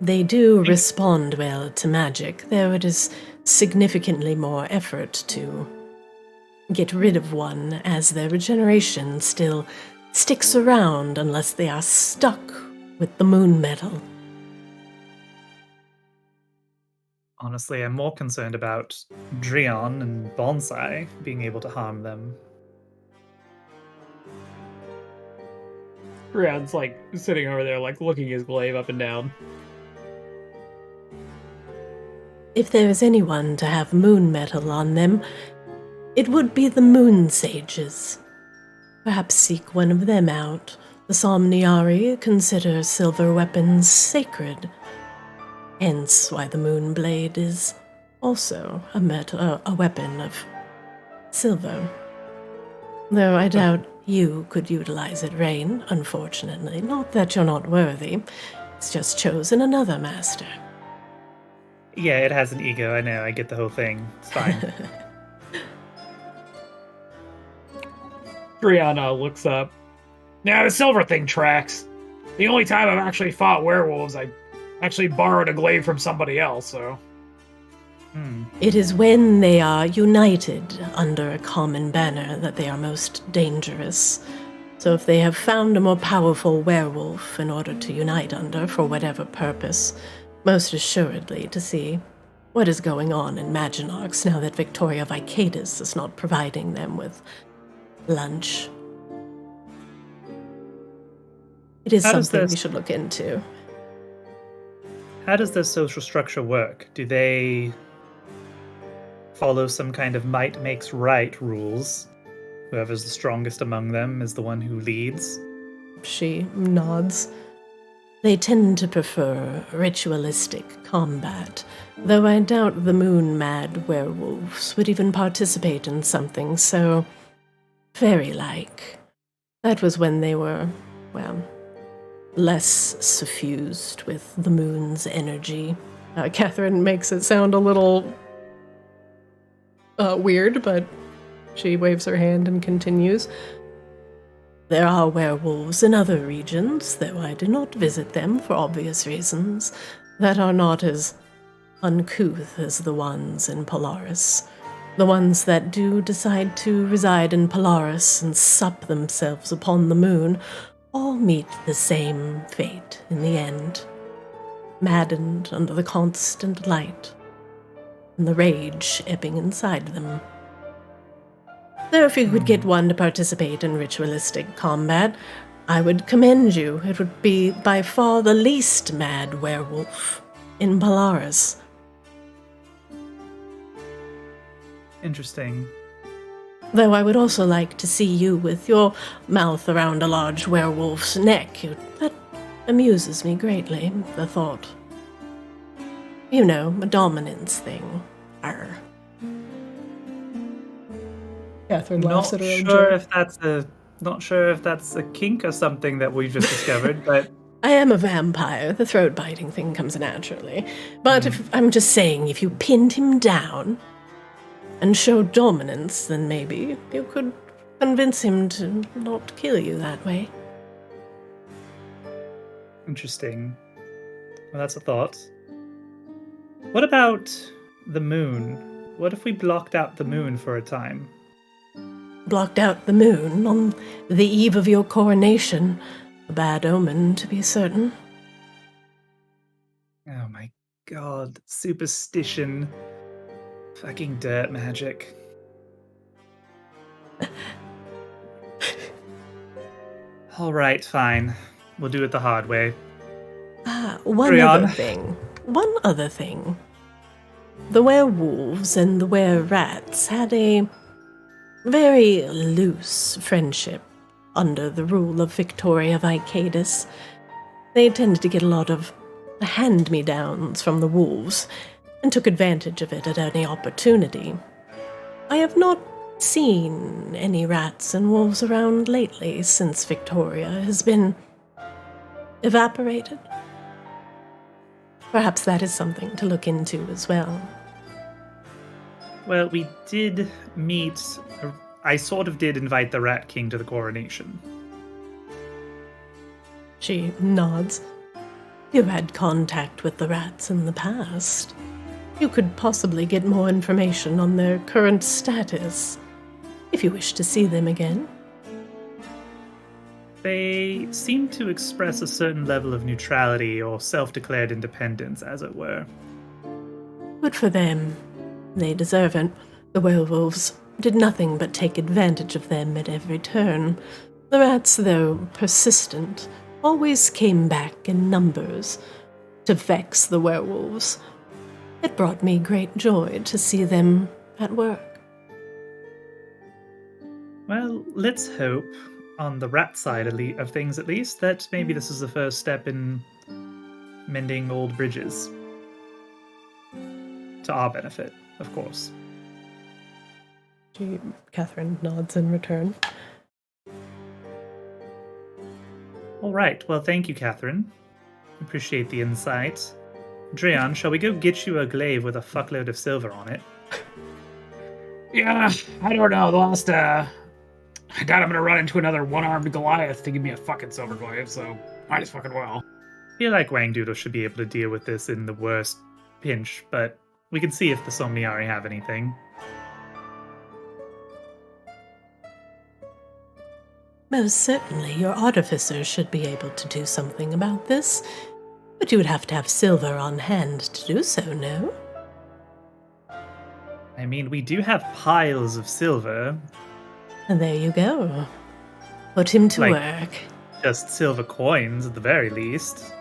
They do respond well to magic, though it is significantly more effort to get rid of one, as their regeneration still sticks around unless they are stuck with the moon metal. Honestly, I'm more concerned about Drion and Bonsai being able to harm them. Rion's like sitting over there, like looking his glaive up and down. If there is anyone to have moon metal on them, it would be the moon sages. Perhaps seek one of them out. The Somniari consider silver weapons sacred. Hence why the moon blade is also a weapon of silver. Though I doubt you could utilize it, Rain, unfortunately. Not that you're not worthy. It's just chosen another master. Yeah, it has an ego, I know, I get the whole thing. It's fine. Brianna looks up. Now the silver thing tracks. The only time I've actually fought werewolves, I actually borrowed a glaive from somebody else, so... It is when they are united under a common banner that they are most dangerous. So if they have found a more powerful werewolf in order to unite under for whatever purpose, most assuredly to see what is going on in Maginox now that Victoria Vicadus is not providing them with lunch. It is something we should look into. How does their social structure work? Do they follow some kind of might makes right rules? Whoever's the strongest among them is the one who leads? She nods. They tend to prefer ritualistic combat, though I doubt the moon-mad werewolves would even participate in something so fairy-like. That was when they were, well, less suffused with the moon's energy. Catherine makes it sound a little weird, but she waves her hand and continues. There are werewolves in other regions, though I do not visit them for obvious reasons, that are not as uncouth as the ones in Polaris. The ones that do decide to reside in Polaris and sup themselves upon the moon all meet the same fate in the end, maddened under the constant light and the rage ebbing inside them. Though if you could get one to participate in ritualistic combat, I would commend you. It would be by far the least mad werewolf in Polaris. Interesting. Though I would also like to see you with your mouth around a large werewolf's neck. That amuses me greatly, the thought. You know, a dominance thing. Arr. Catherine Not laughs at her own sure joke. if that's a kink or something that we've just discovered, but I am a vampire. The throat-biting thing comes naturally. But if I'm just saying, if you pinned him down and showed dominance, then maybe you could convince him to not kill you that way. interesting. Well, that's a thought. What about the moon? What if we blocked out the moon for a time? Blocked out the moon on the eve of your coronation. A bad omen, to be certain. Oh my god, superstition. Fucking dirt magic. Alright, fine. We'll do it the hard way. One Carry other on. thing. One other thing. The werewolves and the were-rats had a very loose friendship under the rule of Victoria Vicadis. They tended to get a lot of hand-me-downs from the wolves and took advantage of it at any opportunity. I have not seen any rats and wolves around lately since Victoria has been evaporated. Perhaps that is something to look into as well. Well, we did meet. I sort of did invite the Rat King to the coronation. She nods. You had contact with the rats in the past. You could possibly get more information on their current status, if you wish to see them again. They seem to express a certain level of neutrality or self-declared independence, as it were. Good for them. They deserve it. The werewolves did nothing but take advantage of them at every turn. The rats, though persistent, always came back in numbers to vex the werewolves. It brought me great joy to see them at work. Well, let's hope, on the rat side of things at least, that maybe this is the first step in mending old bridges. To our benefit, of course. Catherine nods in return. All right, well, thank you, Catherine. Appreciate the insight. Dreon, shall we go get you a glaive with a fuckload of silver on it? Yeah, I don't know. The last, I doubt I'm gonna run into another one-armed Goliath to give me a fucking silver glaive, so might as fucking well. I feel like Wang Doodle should be able to deal with this in the worst pinch, but we can see if the Somniari have anything. Most certainly, your artificer should be able to do something about this. But you would have to have silver on hand to do so, no? I mean, we do have piles of silver, And there you go. Put him to Like- work. just silver coins at the very least.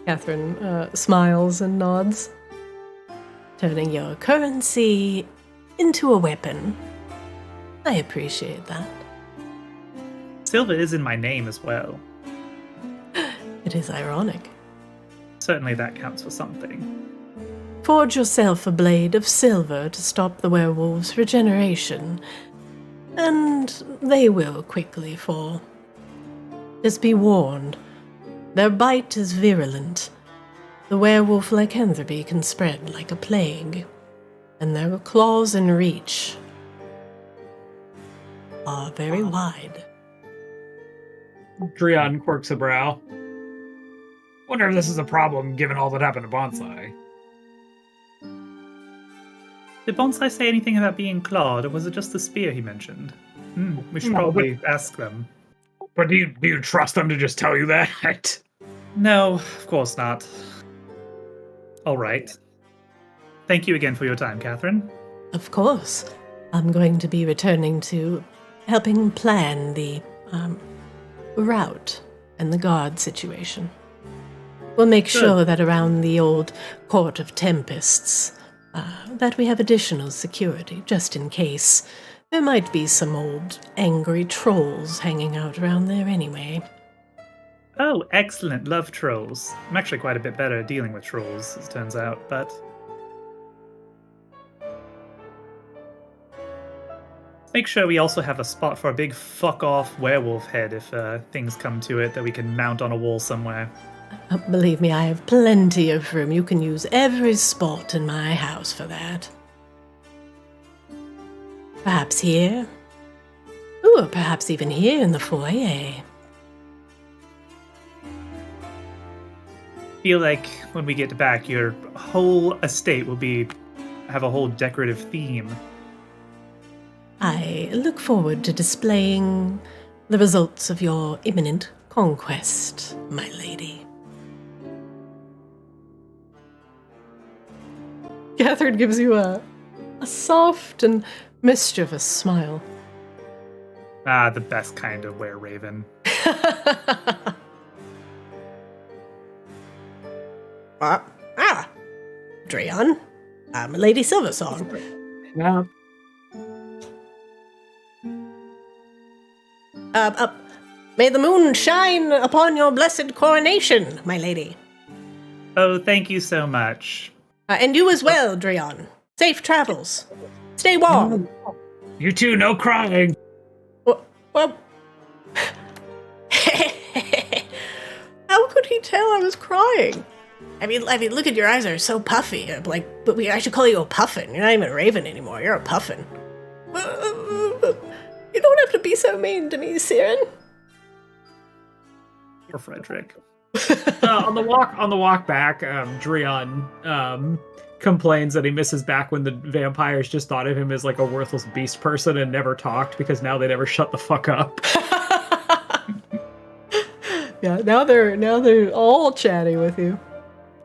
Catherine smiles and nods. Turning your currency into a weapon. I appreciate that. Silver is in my name as well. It is ironic. Certainly that counts for something. Forge yourself a blade of silver to stop the werewolves' regeneration, and they will quickly fall. Just be warned, their bite is virulent. The werewolf lycanthropy can spread like a plague, and their claws and reach are very wide. Dreon quirks a brow. Wonder if this is a problem given all that happened to Bonsai. Did Bonsai say anything about being clawed, or was it just the spear he mentioned? We should No, probably ask them. But do you trust them to just tell you that? No, of course not. All right. Thank you again for your time, Catherine. Of course. I'm going to be returning to helping plan the route and the guard situation. We'll make sure that around the old Court of Tempests, that we have additional security, just in case. There might be some old angry trolls hanging out around there anyway. Oh, excellent. Love trolls. I'm actually quite a bit better at dealing with trolls, as it turns out, but... Make sure we also have a spot for a big fuck-off werewolf head if things come to it that we can mount on a wall somewhere. Believe me, I have plenty of room. You can use every spot in my house for that. Perhaps here? Ooh, or perhaps even here in the foyer. Feel like when we get back, your whole estate will have a whole decorative theme. I look forward to displaying the results of your imminent conquest, my lady. Catherine gives you a soft and mischievous smile. Ah, the best kind of were-raven. Dreon, I'm Lady Silversong. Yeah. May the moon shine upon your blessed coronation, my lady. Oh, thank you so much. And you as well, Dreon. Safe travels. Stay warm. You too, no crying. Well, how could he tell I was crying? I mean, look at your eyes are so puffy. I should call you a puffin. You're not even a raven anymore. You're a puffin. You don't have to be so mean to me, Siren. Or Frederick. On the walk back, Dreon complains that he misses back when the vampires just thought of him as like a worthless beast person and never talked because now they never shut the fuck up. Yeah, now they're all chatty with you.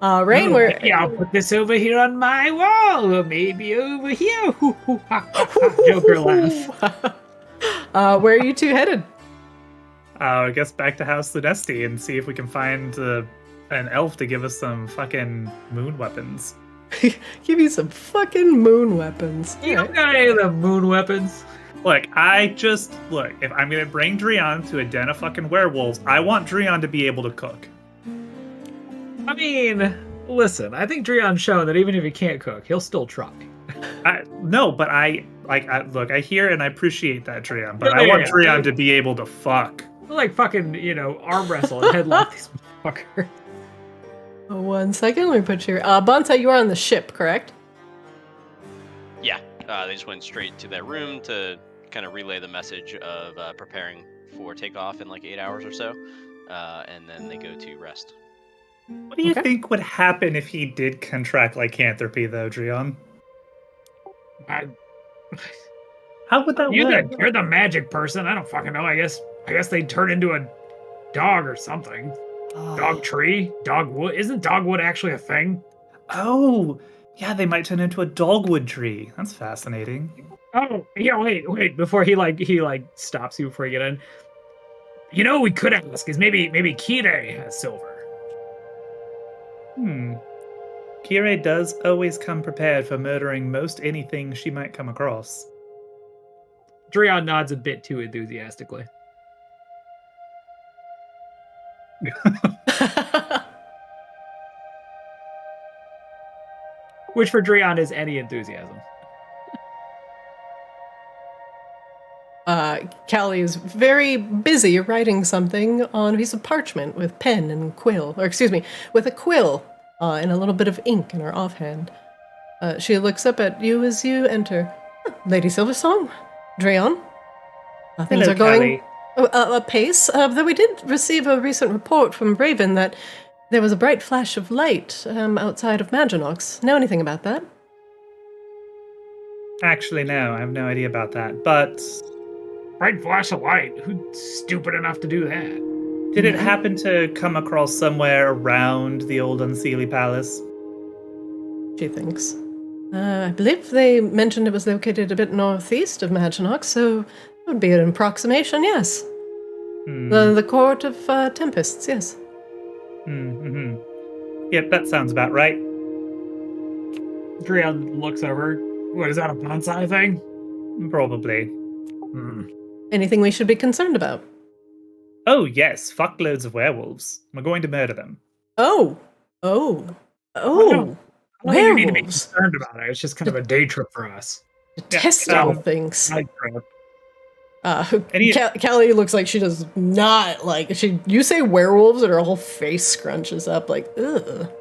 Rain, where? Yeah, I'll put this over here on my wall, or maybe over here. Joker laugh. Where are you two headed? I guess back to House Ludesti and see if we can find an elf to give us some fucking moon weapons. Give you some fucking moon weapons. You don't got any of the moon weapons. Look, if I'm gonna bring Dreon to a den of fucking werewolves, I want Dreon to be able to cook. I mean, listen, I think Dreon's shown that even if he can't cook, he'll still try. I hear and I appreciate that, Dreon, but I want Dreon to be able to fuck. Like fucking, arm wrestle and headlock these motherfuckers. 1 second, let me put your Bonsai, you are on the ship, correct? Yeah, they just went straight to their room to kind of relay the message of preparing for takeoff in like 8 hours or so, and then they go to rest. What do you think would happen if he did contract lycanthropy, though, Dreon? How would that work? You're the magic person. I don't fucking know. I guess they'd turn into a dog or something. Dog tree? Dogwood? Isn't dogwood actually a thing? Oh, yeah, they might turn into a dogwood tree. That's fascinating. Oh, yeah, wait. Before he stops you before you get in. We could ask is maybe Kire has silver. Kire does always come prepared for murdering most anything she might come across. Dreon nods a bit too enthusiastically. Which for Dreon is any enthusiasm. Callie is very busy writing something on a piece of parchment with pen and quill, with a quill and a little bit of ink in her offhand. She looks up at you as you enter. Lady Silversong? Dreon? Things are going apace, though we did receive a recent report from Raven that there was a bright flash of light outside of Maginox. Know anything about that? Actually, no, I have no idea about that. But Bright flash of light. Who's stupid enough to do that? did it happen to come across somewhere around the old Unseelie Palace? She thinks. I believe they mentioned it was located a bit northeast of Maginox, so it would be an approximation, yes. The court of tempests, yes. Yep, that sounds about right. Drion looks over. What, is that a bonsai thing? Probably. Anything we should be concerned about? Oh, yes, fuckloads of werewolves. We're going to murder them. Oh. I don't think you need to be Werewolves. concerned about it. It's just kind of a day trip for us. Detestable things. Night trip. Callie looks like she does not like. You say werewolves, and her whole face scrunches up like, ugh.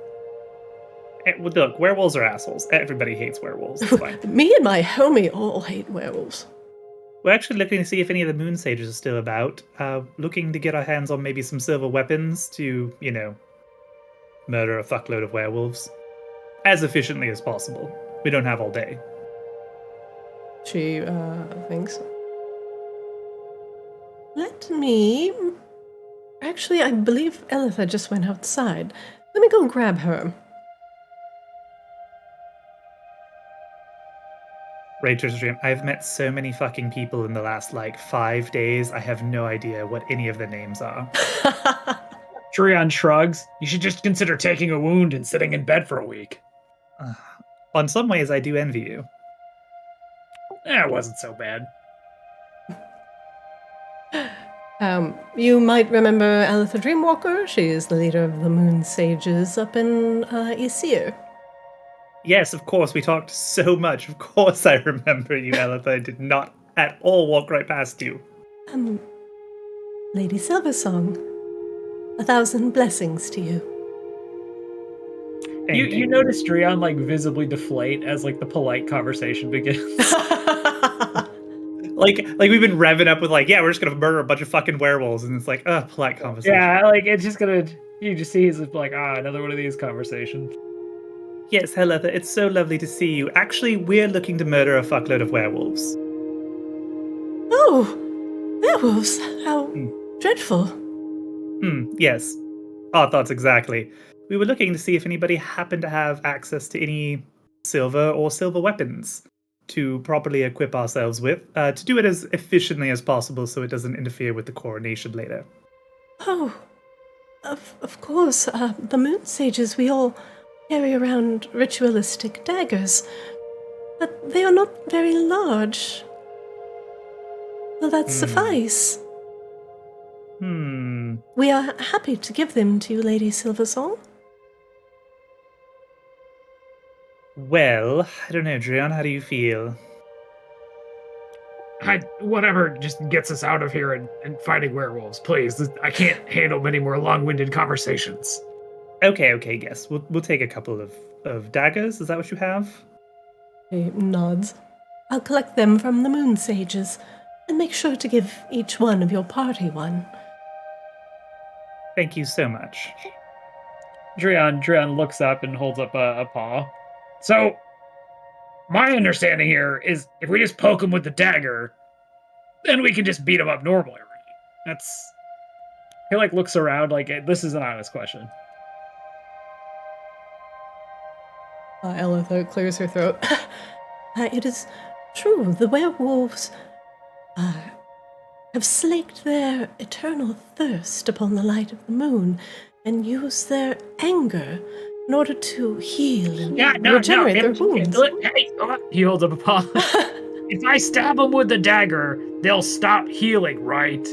Well, look, werewolves are assholes. Everybody hates werewolves. It's fine. Me and my homie all hate werewolves. We're actually looking to see if any of the moon sages are still about. Looking to get our hands on maybe some silver weapons to, murder a fuckload of werewolves. As efficiently as possible. We don't have all day. She thinks. Let me. Actually, I believe Elitha just went outside. Let me go grab her. Rachel's Dream. I've met so many fucking people in the last, 5 days. I have no idea what any of the names are. Drion shrugs. You should just consider taking a wound and sitting in bed for a week. On some ways, I do envy you. It wasn't so bad. You might remember Elitha Dreamwalker. She is the leader of the Moon Sages up in Isir. Yes, of course, we talked so much. Of course I remember you, Elitha. I did not at all walk right past you. Lady Silversong, 1,000 blessings to you. You notice Drion visibly deflate as the polite conversation begins. Like we've been revving up with we're just gonna murder a bunch of fucking werewolves, and it's polite conversation. Yeah, it's just gonna. You just see he's another one of these conversations. Yes, Elitha, it's so lovely to see you. Actually, we're looking to murder a fuckload of werewolves. Oh, werewolves! How dreadful. Yes. Our thoughts exactly. We were looking to see if anybody happened to have access to any silver or silver weapons to properly equip ourselves with, to do it as efficiently as possible so it doesn't interfere with the coronation later. Oh, of course. The Moon Sages, we all carry around ritualistic daggers, but they are not very large. Will that suffice? We are happy to give them to you, Lady Silversong. Well, I don't know, Drion, how do you feel? Whatever just gets us out of here and fighting werewolves, please. I can't handle many more long-winded conversations. Okay, yes. We'll take a couple of daggers. Is that what you have? He nods. I'll collect them from the Moon Sages and make sure to give each one of your party one. Thank you so much. Drion looks up and holds up a paw. So, my understanding here is if we just poke him with the dagger, then we can just beat him up normally, right? He looks around this is an honest question. Elitha clears her throat. It is true, the werewolves have slaked their eternal thirst upon the light of the moon and use their anger in order to heal and regenerate their wounds. He holds up a paw. If I stab them with the dagger, they'll stop healing, right?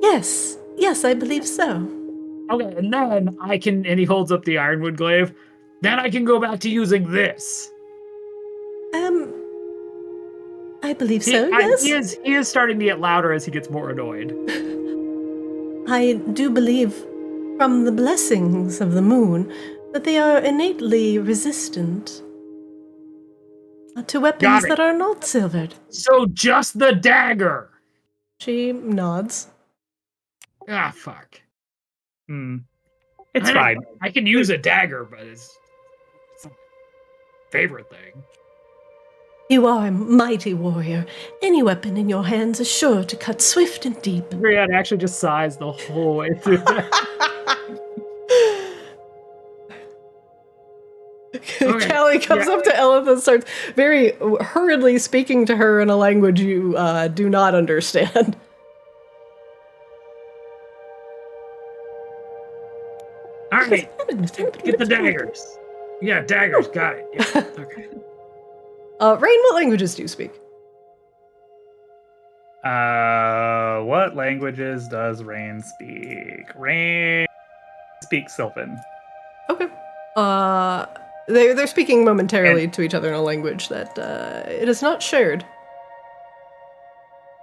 Yes, I believe so. Okay, and then I can, and he holds up the ironwood glaive, then I can go back to using this. I believe so, yes. He is starting to get louder as he gets more annoyed. I do believe, from the blessings of the moon, that they are innately resistant to weapons that are not silvered. So just the dagger! She nods. Ah, fuck. It's fine. I can use a dagger, but it's a favorite thing. You are a mighty warrior. Any weapon in your hands is sure to cut swift and deep. Drian actually just sighs the whole way through that. Okay, Callie comes up to Elith and starts very hurriedly speaking to her in a language you do not understand. All right, get the daggers. Yeah, daggers, got it. Yeah. Okay. Rain, what languages do you speak? What languages does Rain speak? Rain speaks Sylvan. Okay. They're speaking momentarily to each other in a language that it is not shared.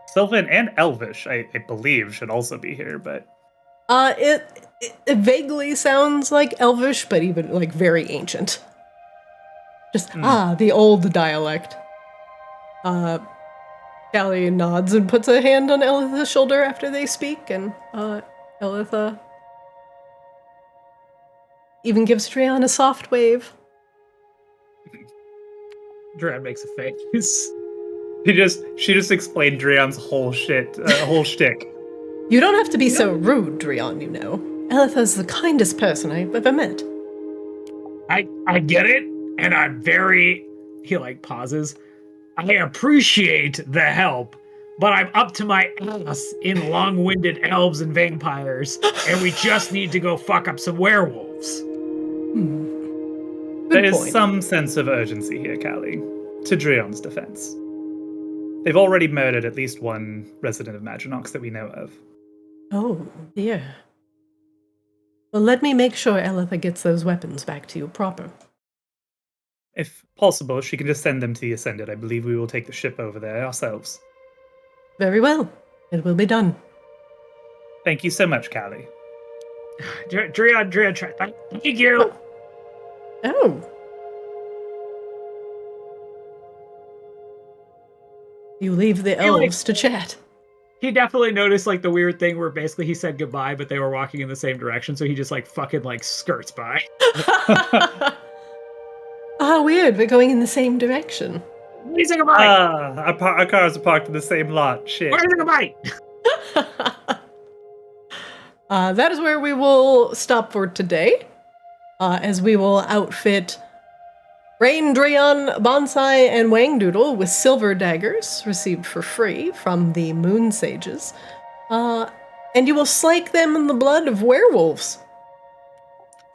Sylvan and Elvish, I believe, should also be here, but It vaguely sounds like Elvish, but even like very ancient. Just the old dialect. Callie nods and puts a hand on Elitha's shoulder after they speak, and Elitha even gives Drian a soft wave. Drian makes a face. She just explained Drian's whole shtick. You don't have to be so rude, Drian, you know. Elitha's the kindest person I've ever met. I get it, and I'm very... He, like, pauses. I appreciate the help, but I'm up to my ass in long-winded elves and vampires, and we just need to go fuck up some werewolves. There is some sense of urgency here, Callie, to Drian's defense. They've already murdered at least one resident of Maginox that we know of. Oh, dear. Well, let me make sure Elitha gets those weapons back to you proper. If possible, she can just send them to the Ascended. I believe we will take the ship over there ourselves. Very well. It will be done. Thank you so much, Callie. Drian, thank you. Oh. You leave the elves to chat. He definitely noticed, like, the weird thing where basically he said goodbye, but they were walking in the same direction, so he just, like, fucking, like, skirts by. Ah, weird. We're going in the same direction. Please say goodbye. Our cars are parked in the same lot. Shit. Where's the goodbye? That is where we will stop for today, as we will outfit Rain, Drian, Bonsai, and Wangdoodle with silver daggers received for free from the Moon Sages, and you will slake them in the blood of werewolves.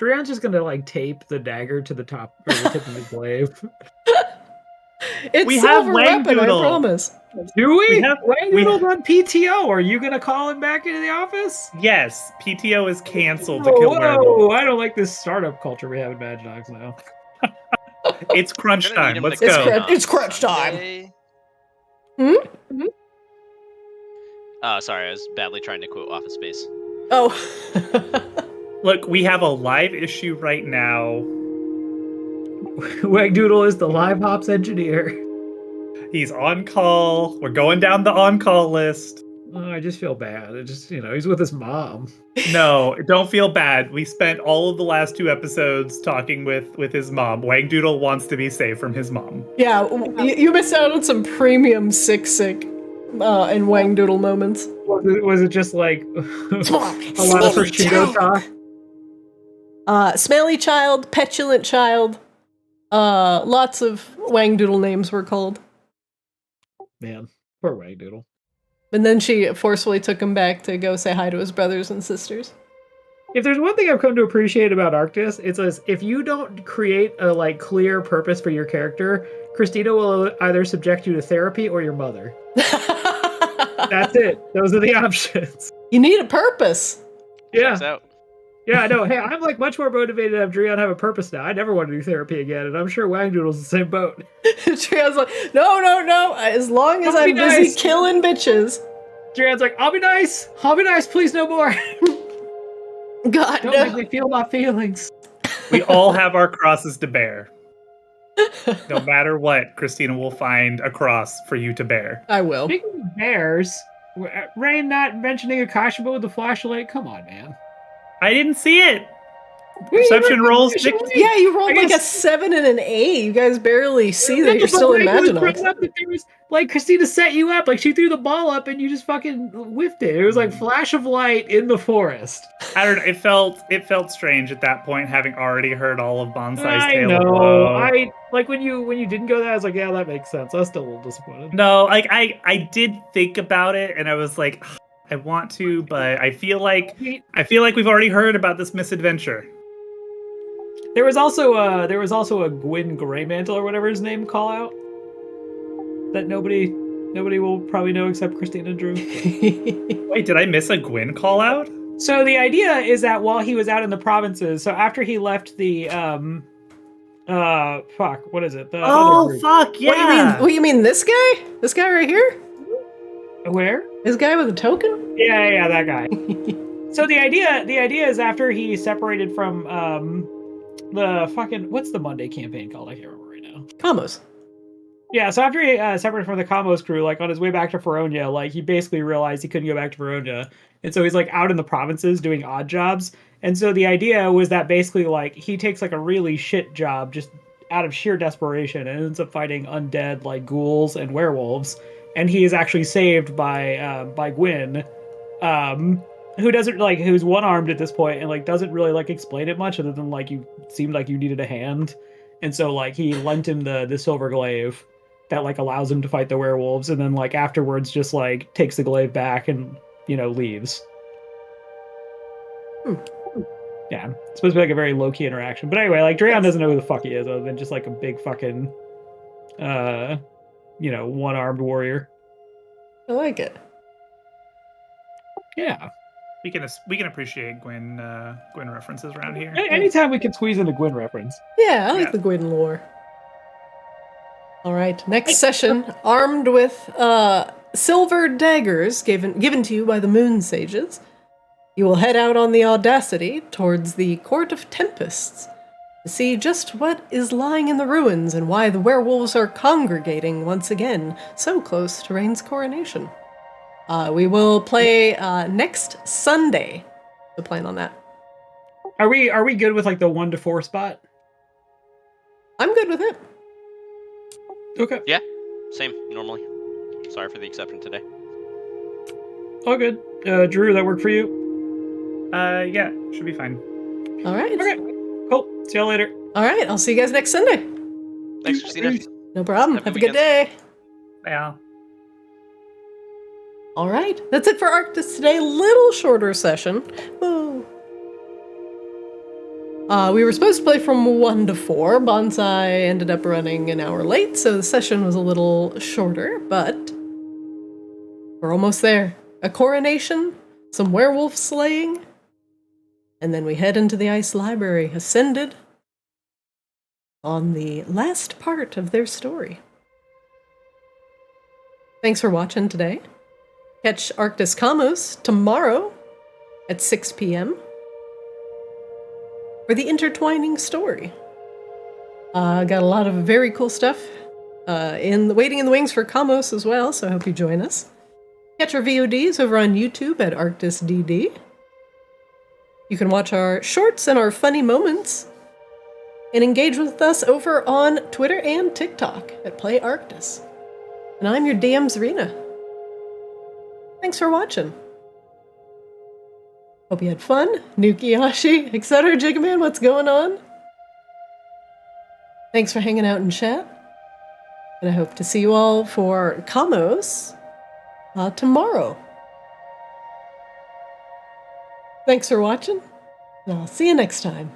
Drian's just gonna, like, tape the dagger to the top or the tip of his glaive. It's We silver have weapon, I Wangdoodle. promise. Do we? have- Wangdoodle's on PTO. Are you gonna call him back into the office? Yes, PTO is canceled to kill werewolves. Whoa, I don't like this startup culture we have in Maginox now. It's crunch We're gonna need time. him Let's to go. come It's crunch time. Sunday. Oh, sorry, I was badly trying to quote Office Space. Oh. Look, we have a live issue right now. Wagdoodle is the live hops engineer. He's on call. We're going down the on-call list. Oh, I just feel bad. It just, he's with his mom. No, don't feel bad. We spent all of the last 2 episodes talking with his mom. Wangdoodle wants to be safe from his mom. Yeah, you missed out on some premium sick and Wangdoodle moments. Was it just like a lot of prosciutto talk? Smelly child, petulant child. Lots of Wangdoodle names were called. Man, poor Wagdoodle. And then she forcefully took him back to go say hi to his brothers and sisters. If there's one thing I've come to appreciate about Arctis, it's as if you don't create a clear purpose for your character, Christina will either subject you to therapy or your mother. That's it. Those are the options. You need a purpose. Yeah. Checks out. Yeah, I know. Hey, I'm much more motivated to have Drian have a purpose now. I never want to do therapy again, and I'm sure Wangdoodle's the same boat. Drian's like, no. As long as I'm busy killing bitches. Drian's like, I'll be nice, please no more. God, Don't no. make me feel my feelings. We all have our crosses to bear. No matter what, Christina will find a cross for you to bear. I will. Speaking of bears, Rain not mentioning Akashima with the flashlight, come on, man. I didn't see it. Perception rolls. Yeah, you rolled I like a guess- 7 and an 8. You guys barely see that Yeah, you're still but, in like, it was Maginox. thrown up that there was, like, Christina set you up. Like, she threw the ball up and you just fucking whiffed it. It was like flash of light in the forest. I don't know. It felt strange at that point, having already heard all of Bonsai's I tale know. of woe. I like when you didn't go there. I was like, yeah, that makes sense. I was still a little disappointed. No, like I did think about it, and I was like, I want to, but I feel like we've already heard about this misadventure. There was also a Gwyn Greymantle or whatever his name call out that nobody will probably know except Christina and Drew. Wait, did I miss a Gwyn call out? So the idea is that while he was out in the provinces, so after he left the fuck, what is it? The other group. Fuck yeah! What you mean this guy? This guy right here? Where? This guy with a token? Yeah, that guy. So the idea is after he separated from the fucking what's the Monday campaign called? I can't remember right now. Combos. Yeah, so after he separated from the Combos crew, like on his way back to Feronia, like he basically realized he couldn't go back to Feronia, and so he's like out in the provinces doing odd jobs. And so the idea was that basically like he takes like a really shit job just out of sheer desperation and ends up fighting undead like ghouls and werewolves. And he is actually saved by Gwyn, who doesn't like who's one-armed at this point and like doesn't really like explain it much other than like you seemed like you needed a hand, and so like he lent him the silver glaive that like allows him to fight the werewolves, and then like afterwards just like takes the glaive back and leaves. Yeah, it's supposed to be like a very low-key interaction, but anyway, like Drayon doesn't know who the fuck he is other than just like a big fucking one-armed warrior. I like it. Yeah. We can appreciate Gwyn references around here. Anytime we can squeeze in a Gwyn reference. Yeah, I like Yeah. the Gwyn lore. All right, next session, armed with silver daggers given to you by the Moon Sages, you will head out on the Audacity towards the Court of Tempests to see just what is lying in the ruins and why the werewolves are congregating once again so close to Rain's coronation. We will play next Sunday. So plan on that. Are we good with like the 1 to 4 spot? I'm good with it. Okay. Yeah, same normally. Sorry for the exception today. All good. Drew, that work for you? Yeah, should be fine. All right. Okay. Cool. See y'all later. All right. I'll see you guys next Sunday. Thanks, Christina. No problem. Happy Have a good weekends. day. Yeah. All right. That's it for Arctis today. Little shorter session. Woo. We were supposed to play from 1 to 4. Bonsai ended up running an hour late, so the session was a little shorter, but we're almost there. A coronation, some werewolf slaying, and then we head into the Ice Library, ascended on the last part of their story. Thanks for watching today. Catch Arctis Kamos tomorrow at 6 p.m. for the intertwining story. Got a lot of very cool stuff waiting in the wings for Kamos as well, so I hope you join us. Catch our VODs over on YouTube at ArctisDD. You can watch our shorts and our funny moments and engage with us over on Twitter and TikTok at PlayArctis. And I'm your DM, Zarina. Thanks for watching. Hope you had fun. Nukiyashi, etc. Jigaman, what's going on? Thanks for hanging out in chat. And I hope to see you all for Kamos tomorrow. Thanks for watching, and I'll see you next time.